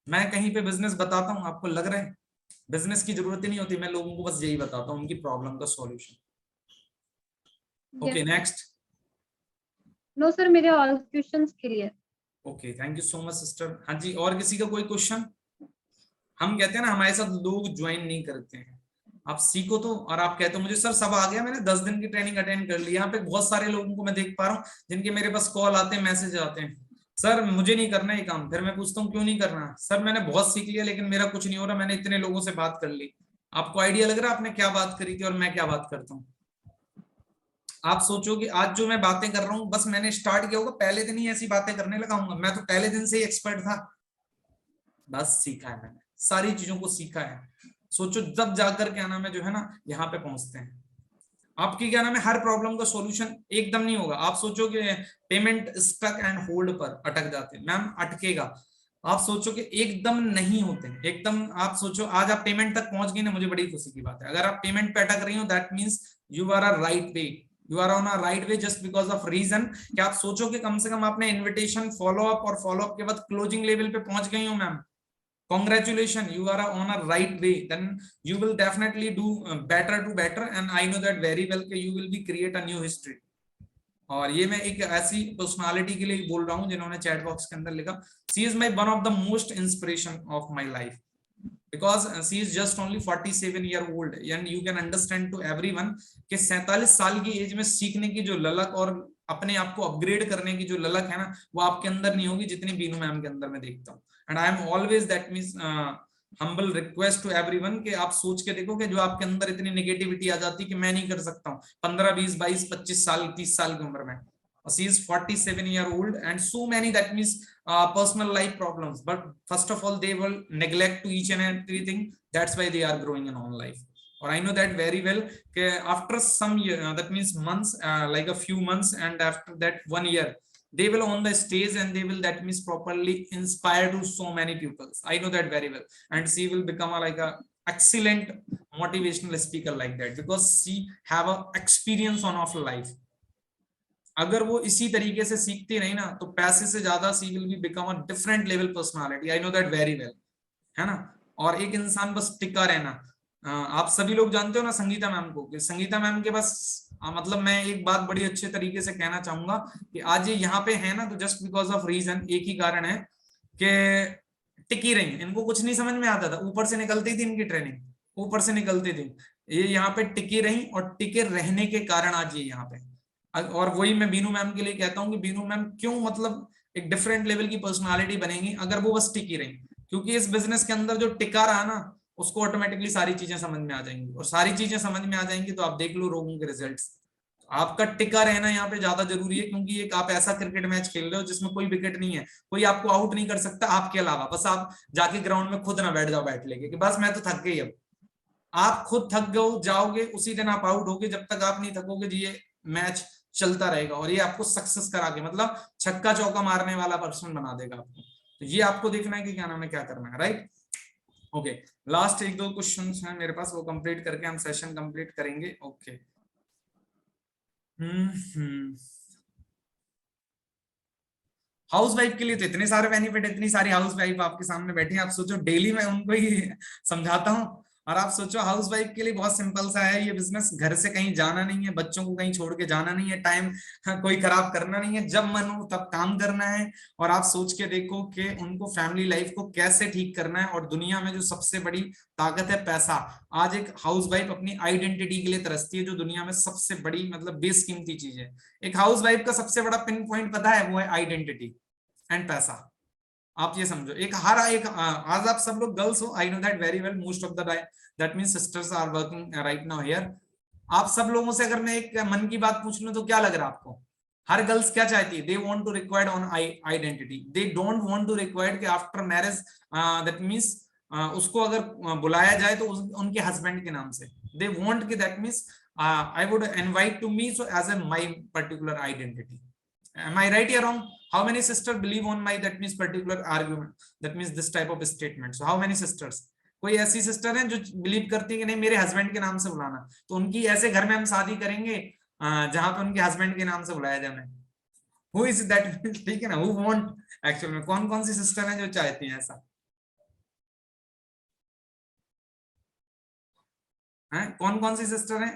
S1: मैं कहीं पे बिजनेस बताता हूँ आपको लग रहा है बिजनेस की जरूरत ही नहीं होती, मैं लोगों को बस यही बताता हूँ उनकी प्रॉब्लम का solution. Okay next.
S2: No sir मेरे all questions clear.
S1: Okay thank you so much sister. हाँ जी और किसी का कोई क्वेश्चन? हम कहते हैं ना हमारे साथ लोग ज्वाइन नहीं करते हैं, आप सीखो तो, और आप कहते हो मुझे सर सब आ गया, मैंने 10 दिन की ट्रेनिंग अटेंड कर ली। यहाँ पे बहुत सारे लोगों को मैं देख पा रहा हूँ जिनके मेरे पास कॉल आते हैं, मैसेज आते हैं, सर मुझे नहीं करना ये काम। फिर मैं पूछता हूँ क्यों नहीं करना, सर मैंने बहुत सीख लिया लेकिन मेरा कुछ नहीं हो रहा, मैंने इतने लोगों से बात कर ली। आपको आइडिया लग रहा है आपने क्या बात करी थी और मैं क्या बात करता हूँ? आप सोचो कि आज जो मैं बातें कर रहा हूँ बस मैंने स्टार्ट किया होगा, पहले दिन ही ऐसी बातें करने लगा हूँ, मैं तो पहले दिन से ही एक्सपर्ट था, बस सीखा है मैंने, सारी चीजों को सीखा है। सोचो जब जाकर क्या नाम है जो है ना यहाँ पे पहुंचते हैं, आपकी क्या नाम है हर प्रॉब्लम का सॉल्यूशन एकदम नहीं होगा। आप सोचो कि पेमेंट स्टक एंड होल्ड पर अटक जाते हैं, मैम अटकेगा। आप सोचो कि एकदम नहीं होते एकदम, आप सोचो आज आप पेमेंट तक पहुंच गए ना, मुझे बड़ी खुशी की बात है। अगर आप पेमेंट पे अटक रही हो that means you are a right way, you are on a right way just because of reason कि आप सोचो कि कम से कम आपने इन्विटेशन फॉलो अप और फॉलो अप के बाद क्लोजिंग लेवल पे पहुंच गई हो ma'am, congratulations, you are on a right way, then you will definitely do better and I know that very well कि you will be create a new history। और ये मैं एक ऐसी पर्सनालिटी के लिए बोल रहा हूँ जिन्होंने चैट बॉक्स के अंदर लिखा she is my one of the most inspiration of my life because she is just only 47 year old and you can understand to everyone कि 47 साल की एज में सीखने की जो ललक और अपने आप को अपग्रेड करने की जो ललक है ना वो आपके अंदर नहीं होगी जितनी बीनू मैम के अंदर मैं देखता हूँ। And I am always that means humble request to everyone कि आप सोच के देखो कि जो आपके अंदर इतनी नेगेटिविटी आ जाती है कि मैं नहीं कर सकता हूँ 15, 20, 22, 25 साल 30 साल की उम्र में, she is 47 year old and so many that means personal life problems, but first of all they will neglect to each and everything, that's why they are growing in own life। और I know that very well कि after some year that means months like a few months and after that 1 year they will on the stage and they will that means properly inspire to so many pupils, I know that very well, and she will become like a excellent motivational speaker like that because she have a experience on of life। अगर वो इसी तरीके से सीखती रही ना तो पैसे से ज्यादा she will be become a different level personality, I know that very well, है ना। और एक इंसान बस टिका रहना, आप सभी लोग जानते हो ना संगीता मैम को, कि संगीता मैम के बस मतलब मैं एक बात बड़ी अच्छे तरीके से कहना चाहूंगा कि आज ये यहाँ पे है ना तो जस्ट बिकॉज ऑफ रीजन, एक ही कारण है कि टिकी रही, इनको कुछ नहीं समझ में आता था, ऊपर से निकलती थी इनकी ट्रेनिंग, ऊपर से निकलती थी, ये यहाँ पे टिकी रही और टिके रहने के कारण आज ये यहाँ पे। और वही मैं बीनू मैम के लिए कहता हूँ कि बीनू मैम क्यों मतलब एक डिफरेंट लेवल की पर्सनालिटी बनेगी अगर वो बस टिकी रही, क्योंकि इस बिजनेस के अंदर जो टिका रहा ना उसको ऑटोमेटिकली सारी चीजें समझ में आ जाएंगी, और सारी चीजें समझ में आ जाएंगी तो आप देख लो लोगों के रिजल्ट्स। आपका टिका रहना यहाँ पे ज्यादा जरूरी है, क्योंकि एक आप ऐसा क्रिकेट मैच खेल रहे हो जिसमें कोई विकेट नहीं है, कोई आपको आउट नहीं कर सकता आपके अलावा। बस आप जाके ग्राउंड में खुद ना बैठ जाओ बैट लेके कि बस मैं तो थक गई, अब आप खुद थक गए जाओगे उसी दिन आप आउट होगे। जब तक आप नहीं थकोगे जी ये मैच चलता रहेगा, और ये आपको सक्सेस करा के मतलब छक्का चौका मारने वाला पर्सन बना देगा आपको। तो ये आपको देखना है कि क्या नाम है, क्या करना है, राइट। ओके, लास्ट एक दो क्वेश्चन हैं मेरे पास, वो कंप्लीट करके हम सेशन कंप्लीट करेंगे। ओके, हाउस वाइफ के लिए तो इतने सारे बेनिफिट, इतनी सारी हाउस वाइफ आपके सामने बैठी हैं। आप सोचो डेली मैं उनको ही समझाता हूँ, और आप सोचो हाउस वाइफ के लिए बहुत सिंपल सा है ये बिजनेस। घर से कहीं जाना नहीं है, बच्चों को कहीं छोड़ के जाना नहीं है, टाइम कोई खराब करना नहीं है, जब मन हो तब काम करना है। और आप सोच के देखो कि उनको फैमिली लाइफ को कैसे ठीक करना है। और दुनिया में जो सबसे बड़ी ताकत है पैसा, आज एक हाउस वाइफ अपनी आइडेंटिटी के लिए तरसती है, जो दुनिया में सबसे बड़ी मतलब बेशकीमती चीज है। एक हाउस वाइफ का सबसे बड़ा पिन पॉइंट पता है, वो है आइडेंटिटी एंड पैसा। आप ये समझो, एक हर एक आज आप सब लोग गर्ल्स हो, I know that very well, most of the that means sisters are working right now here. आप सब लोगों से अगर मैं एक मन की बात पूछ लूं तो क्या लग रहा है आपको? हर गर्ल्स क्या चाहती है? They want to required on identity, they don't want to required कि आफ्टर मैरिज दैट मींस उसको अगर बुलाया जाए तो उनके हस्बैंड के नाम से। दे वांट कि that means I would invite to me so as a my particular identity. Am I right or wrong? How many sisters believe on my that means particular argument, that means this type of statement? So how many sisters? कोई ऐसी sister है जो believe करती है कि नहीं मेरे husband के नाम से बुलाना, तो उनकी ऐसे घर में हम शादी करेंगे जहां पे उनके हस्बैंड के नाम से बुलाया जाए। Who is that? ठीक है ना, हु वांट एक्चुअल में, कौन कौन सी सिस्टर है जो चाहती है ऐसा है? कौन कौन सी सिस्टर है?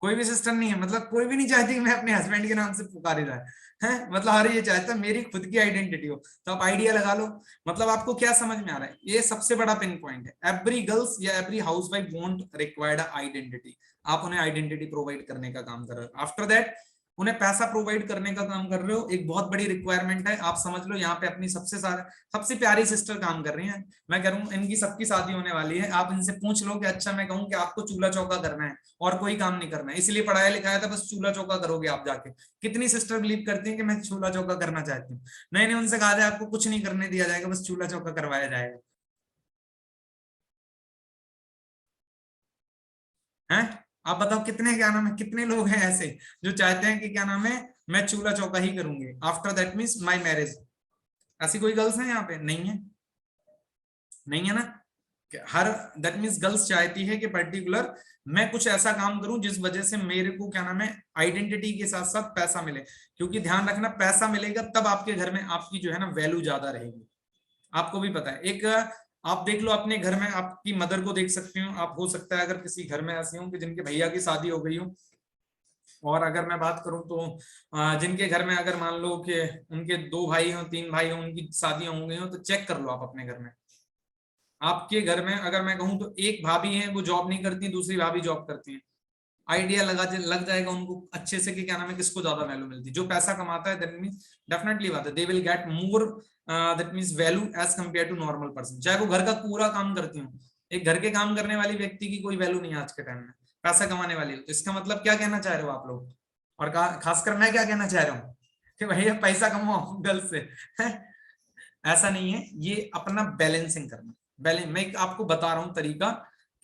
S1: कोई भी सिस्टर नहीं है, मतलब कोई भी नहीं चाहती कि मैं अपने हस्बैंड के नाम से पुकारे जाए है, मतलब हर ये चाहता है मेरी खुद की आइडेंटिटी हो। तो आप आइडिया लगा लो, मतलब आपको क्या समझ में आ रहा है? ये सबसे बड़ा पिन पॉइंट है। एवरी गर्ल्स या every house wife want required identity. आप उन्हें आइडेंटिटी प्रोवाइड करने का काम कर रहे हो। आफ्टर दैट उन्हें पैसा प्रोवाइड करने का काम कर रहे हो, एक बहुत बड़ी रिक्वायरमेंट है। आप समझ लो यहाँ पे अपनी सबसे प्यारी सिस्टर काम कर रही हैं। मैं कह रहा हूँ इनकी सबकी शादी होने वाली है, आप इनसे पूछ लो कि अच्छा मैं कहूँ कि आपको चूल्हा चौका करना है और कोई काम नहीं करना है, इसलिए पढ़ाया लिखाया था, बस चूल्हा चौका करोगे आप जाके। कितनी सिस्टर बिलीव करती हैं कि मैं चूल्हा चौका करना चाहती हूँ? नहीं नहीं, उनसे कहा जाए आपको कुछ नहीं करने दिया जाएगा, बस चूल्हा चौका करवाया जाएगा। हैं? आप बताओ कितने, क्या नाम है, कितने लोग हैं ऐसे जो चाहते हैं कि क्या नाम है मैं चूल्हा चौका ही करूंगी after that means my marriage? ऐसी कोई गर्ल्स है यहाँ पे? नहीं है, नहीं है ना। हर दैट मीन्स गर्ल्स चाहती है कि पर्टिकुलर मैं कुछ ऐसा काम करूं जिस वजह से मेरे को क्या नाम है आइडेंटिटी के साथ साथ पैसा मिले। क्योंकि ध्यान रखना, पैसा मिलेगा तब आपके घर में आपकी जो है ना वैल्यू ज्यादा रहेगी। आपको भी पता है, एक आप देख लो अपने घर में, आपकी मदर को देख सकते हो आप। हो सकता है अगर किसी घर में ऐसे हो कि जिनके भैया की शादी हो गई हो, और अगर मैं बात करूं तो जिनके घर में अगर मान लो कि उनके 2 भाई हो 3 भाई हो, उनकी शादियां हो गई हो, तो चेक कर लो आप अपने घर में। आपके घर में अगर मैं कहूं तो एक भाभी है वो जॉब नहीं करती, दूसरी भाभी जॉब करती है। आइडिया लग जाएगा उनको अच्छे से कि क्या नाम है किसको ज्यादा वैल्यू मिलती है। जो पैसा कमाता है दैट मींस डेफिनेटली बात है they will get more that means value as compare to normal person, चाहे वो घर का पूरा काम करती हो। एक घर के काम करने वाली व्यक्ति की कोई वैल्यू नहीं है आज के टाइम में, पैसा कमाने वाली। तो इसका मतलब क्या कहना चाह रहे हो आप लोग, और खासकर मैं क्या कहना चाह रहा हूँ कि भैया पैसा कमाओ गर्ल से ऐसा नहीं है, ये अपना बैलेंसिंग करना। मैं आपको बता रहा हूँ तरीका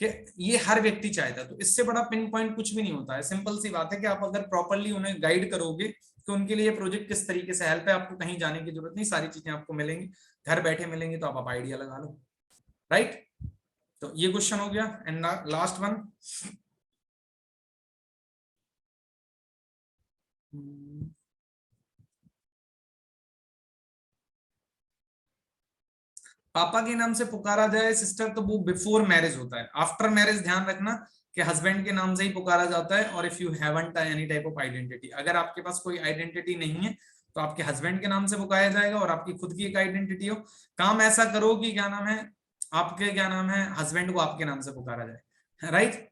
S1: कि ये हर व्यक्ति चाहता है। तो इससे बड़ा पिन पॉइंट कुछ भी नहीं होता है। सिंपल सी बात है कि आप अगर प्रॉपरली उन्हें गाइड करोगे तो उनके लिए प्रोजेक्ट किस तरीके से हेल्प है, आपको कहीं जाने की जरूरत नहीं, सारी चीजें आपको मिलेंगी, घर बैठे मिलेंगी। तो आप आइडिया लगा लो, राइट। तो ये क्वेश्चन हो गया। एंड लास्ट वन, पापा के नाम से पुकारा जाए सिस्टर तो वो बिफोर मैरिज होता है। आफ्टर मैरिज ध्यान रखना कि हस्बैंड के नाम से ही पुकारा जाता है। और if you haven't any type of identity, अगर आपके पास कोई आइडेंटिटी नहीं है तो आपके हस्बैंड के नाम से पुकारा जाएगा, और आपकी खुद की एक आइडेंटिटी हो। काम ऐसा करो कि क्या नाम है आपके क्या नाम है हस्बैंड को आपके नाम से पुकारा जाए, राइट।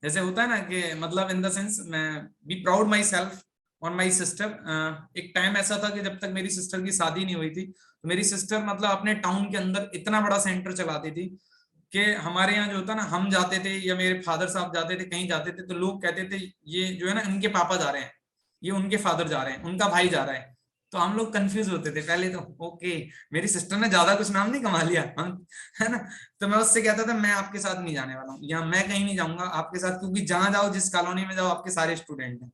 S1: जैसे होता है ना कि मतलब इन द सेंस मैं बी प्राउड माई सेल्फ और माई सिस्टर। एक टाइम ऐसा था कि जब तक मेरी सिस्टर की शादी नहीं हुई थी तो मेरी सिस्टर मतलब अपने टाउन के अंदर इतना बड़ा सेंटर चलाती थी। कि हमारे यहाँ जो होता ना, हम जाते थे या मेरे फादर साहब जाते थे, कहीं जाते थे तो लोग कहते थे ये जो है ना इनके पापा जा रहे हैं, ये उनके फादर जा रहे हैं, उनका भाई जा रहा है। तो हम लोग कंफ्यूज होते थे पहले तो, ओके मेरी सिस्टर ने ज्यादा कुछ नाम नहीं कमा लिया हम, है ना। तो मैं उससे कहता था मैं आपके साथ नहीं जाने वाला हूँ, या मैं कहीं नहीं जाऊंगा आपके साथ, क्योंकि जहां जाओ जिस कॉलोनी में जाओ आपके सारे स्टूडेंट हैं।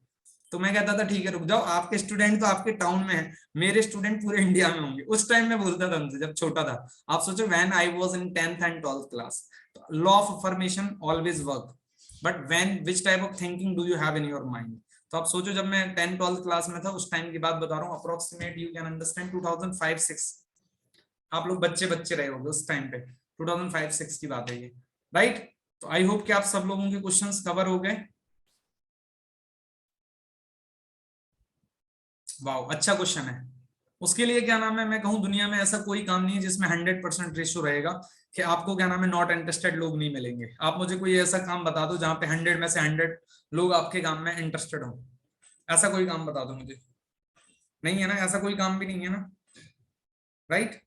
S1: तो मैं कहता था ठीक है रुक जाओ, आपके स्टूडेंट तो आपके टाउन में है, मेरे स्टूडेंट पूरे इंडिया में होंगे। उस टाइम में बोलता था उनसे, जब छोटा था। आप सोचो when I was in 10th and 12th class, law of affirmation always work, but when which type of thinking do you have in your mind. तो आप सोचो जब मैं 10th 12th क्लास में था, उस टाइम की बात बता रहा हूँ, अप्रोक्सीमेट यू कैन अंडरस्टैंड 2005-6, आप लोग बच्चे बच्चे रहे होंगे उस टाइम पे, 2005-6 की बात है ये, राइट। तो आई होप कि आप सब लोगों के क्वेश्चंस कवर हो गए। वाह अच्छा क्वेश्चन है। उसके लिए क्या नाम है, मैं कहूँ दुनिया में ऐसा कोई काम नहीं है जिसमें 100% रेशियो रहेगा कि आपको क्या नाम है नॉट इंटरेस्टेड लोग नहीं मिलेंगे। आप मुझे कोई ऐसा काम बता दो जहां पे 100 में से 100 लोग आपके काम में इंटरेस्टेड हो, ऐसा कोई काम बता दो मुझे। नहीं है ना, ऐसा कोई काम भी नहीं है ना, राइट।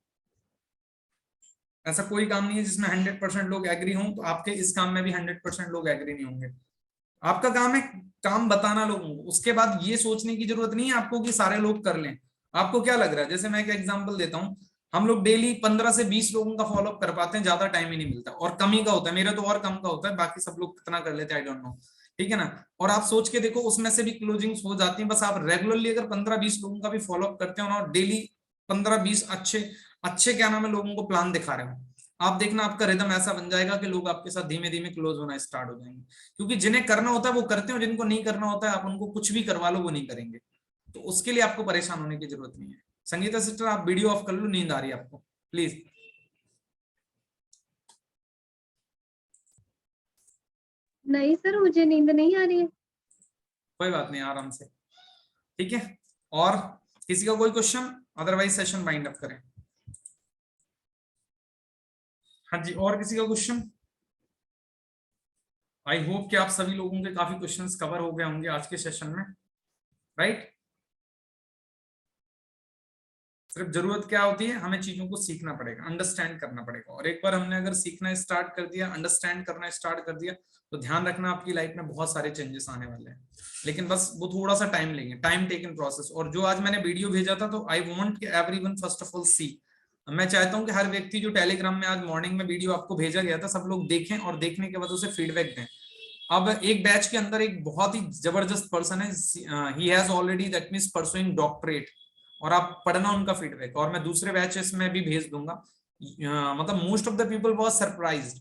S1: ऐसा कोई काम नहीं है जिसमें 100% लोग एग्री हों, तो आपके इस काम में भी 100% लोग एग्री नहीं होंगे। आपका काम है काम बताना लोगों को, उसके बाद ये सोचने की जरूरत नहीं है आपको कि सारे लोग कर लें। आपको क्या लग रहा है, जैसे मैं एक एग्जांपल देता हूँ, हम लोग डेली 15 से 20 लोगों का फॉलोअप कर पाते हैं, ज्यादा टाइम ही नहीं मिलता, और कम ही का होता है, मेरा तो और कम का होता है, बाकी सब लोग कितना कर लेते हैं आई डोंट नो, ठीक है ना। और आप सोच के देखो उसमें से भी क्लोजिंग हो जाती है, बस आप रेगुलरली अगर 15-20 लोगों का भी फॉलोअप करते हो ना, और डेली 15-20 अच्छे अच्छे क्या नाम है लोगों को प्लान दिखा रहे हो, आप देखना आपका रिदम ऐसा बन जाएगा कि लोग आपके साथ धीमे धीमे क्लोज होना स्टार्ट हो जाएंगे। क्योंकि जिन्हें करना होता है वो करते हैं, और जिनको नहीं करना होता है आप उनको कुछ भी करवा लो वो नहीं करेंगे। तो उसके लिए आपको परेशान होने की जरूरत नहीं है। संगीता सिस्टर आप वीडियो ऑफ कर लो, नींद आ रही है आपको, प्लीज।
S2: नहीं सर, मुझे नींद नहीं आ रही है।
S1: कोई बात नहीं, आराम से, ठीक है। और किसी का कोई question, otherwise session wind up करें। हाँ जी, और किसी का क्वेश्चन। आई होप कि आप सभी लोगों के काफी क्वेश्चंस कवर हो गए होंगे आज के सेशन में, राइट। सिर्फ जरूरत क्या होती है, हमें चीजों को सीखना पड़ेगा, अंडरस्टैंड करना पड़ेगा, और एक बार हमने अगर सीखना स्टार्ट कर दिया, अंडरस्टैंड करना स्टार्ट कर दिया, तो ध्यान रखना आपकी लाइफ में बहुत सारे चेंजेस आने वाले हैं। लेकिन बस वो थोड़ा सा टाइम लेंगे, टाइम टेकन प्रोसेस। और जो आज मैंने वीडियो भेजा था, तो आई वांट कि एवरीवन फर्स्ट ऑफ ऑल सी, मैं चाहता हूं कि हर व्यक्ति जो टेलीग्राम में आज मॉर्निंग में वीडियो आपको भेजा गया था, सब लोग देखें, और देखने के बाद उसे फीडबैक दें। अब एक बैच के अंदर एक बहुत ही जबरदस्त पर्सन है, he has already that means pursuing doctorate, और आप पढ़ना उनका फीडबैक, और मैं दूसरे बैचेस में भी भेज दूंगा। मतलब most of the people was surprised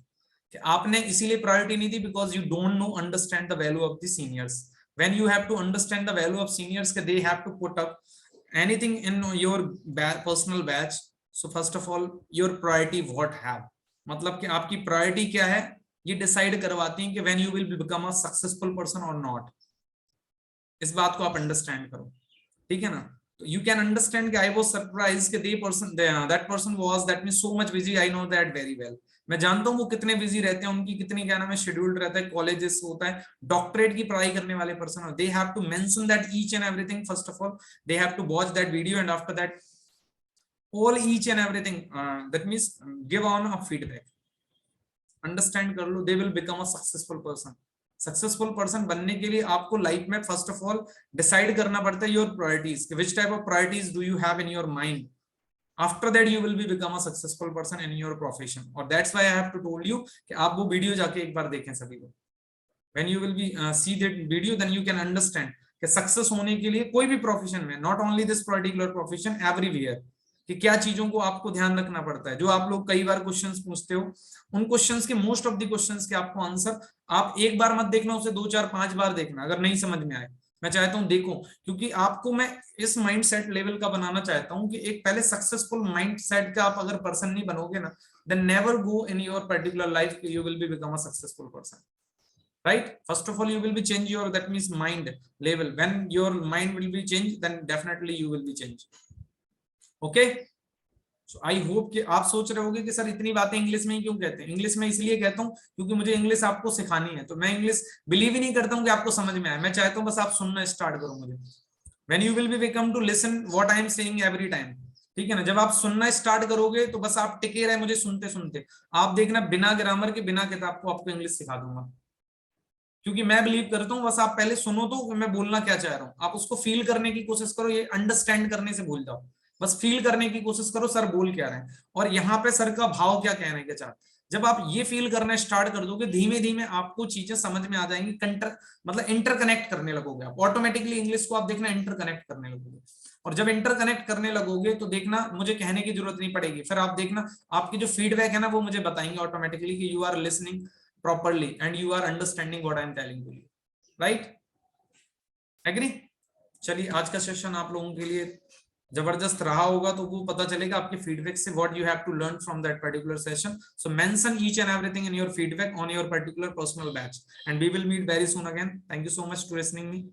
S1: कि आपने इसीलिए प्रायोरिटी नहीं दी because you don't know understand the value of the seniors. When you have to understand the value of seniors के they have to put up anything in your personal batch, so first of all your priority what have, मतलब कि आपकी priority क्या है, ये decide करवाती हैं कि when you will become a successful person और नॉट। इस बात को आप अंडरस्टैंड करो, ठीक है ना। तो you can understand कि I was surprised कि that person was that means so much busy, I know that very well। मैं जानता हूँ वो कितने बिजी रहते हैं, उनकी कितनी क्या नाम है शेड्यूल्ड रहता है, कॉलेजेस होता है, डॉक्टरेट की पढ़ाई करने वाले person, they have to mention that each and everything. First of all they have to watch that video, and after that all each and everything that means give on a feedback, understand कर लो, they will become a successful person. Successful person बनने के लिए आपको life में first of all decide करना पड़ता है your priorities, which type of priorities do you have in your mind. After that you will be become a successful person in your profession. और that's why I have to told you कि आप वो video जाके एक बार देखें सभी लोग। When you will be see that video, then you can understand कि सक्सेस होने के लिए कोई भी प्रोफेशन में, not only this particular profession, everywhere, कि क्या चीजों को आपको ध्यान रखना पड़ता है। जो आप लोग कई बार क्वेश्चंस पूछते हो, उन क्वेश्चंस के मोस्ट ऑफ द क्वेश्चंस के आपको आंसर आप एक बार मत देखना, उसे 2-4-5 बार देखना, अगर नहीं समझ में आए। मैं चाहता हूं देखो, क्योंकि आपको मैं इस माइंडसेट लेवल का बनाना चाहता हूं कि एक पहले सक्सेसफुल माइंडसेट का आप अगर पर्सन नहीं बनोगे ना, then never go in your particular life you will be become a successful person, right? First of all you will be change your, that means mind level. When your mind will be changed, then definitely you will be changed, okay? So I hope कि आप सोच रहे होगे कि sir इतनी बातें English में ही क्यों कहते हैं। इंग्लिश में इसलिए कहता हूँ क्योंकि मुझे इंग्लिश आपको सिखानी है, तो मैं इंग्लिश बिलीव ही नहीं करता हूँ कि आपको समझ में आए। मैं चाहता हूँ बस आप सुनना स्टार्ट करो मुझे। When you will be become to listen what I am saying every time, ठीक है ना। जब आप सुनना स्टार्ट करोगे तो बस आप टिके रहे मुझे सुनते सुनते, आप देखना बिना ग्रामर के बिना किताब को आपको इंग्लिश सिखा दूंगा, क्योंकि मैं बिलीव करता हूँ बस आप पहले सुनो तो मैं बोलना क्या चाह रहा हूँ, आप उसको फील करने की कोशिश करो, ये अंडरस्टैंड करने से भूल जाओ, बस फील करने की कोशिश करो सर बोल क्या रहे हैं और यहाँ पे सर का भाव क्या कहने के चाहते। जब आप ये फील करना स्टार्ट कर दोगे धीमे धीमे आपको चीजें समझ में आ जाएंगी, मतलब इंटरकनेक्ट करने लगोगे आप ऑटोमेटिकली, इंग्लिश को आप देखना इंटरकनेक्ट करने लगोगे। और जब इंटरकनेक्ट करने लगोगे तो देखना मुझे कहने की जरूरत नहीं पड़ेगी, फिर आप देखना आपकी जो फीडबैक है ना वो मुझे बताएंगे ऑटोमेटिकली कि you are listening properly and you are understanding what I am telling to you, right? Agree? चलिए आज का सेशन आप लोगों के लिए जबरदस्त रहा होगा, तो वो पता चलेगा आपके फीडबैक से what you have to learn from that particular session. So mention each and everything in your feedback on your particular personal batch and we will meet very soon again. Thank you so much to listening me.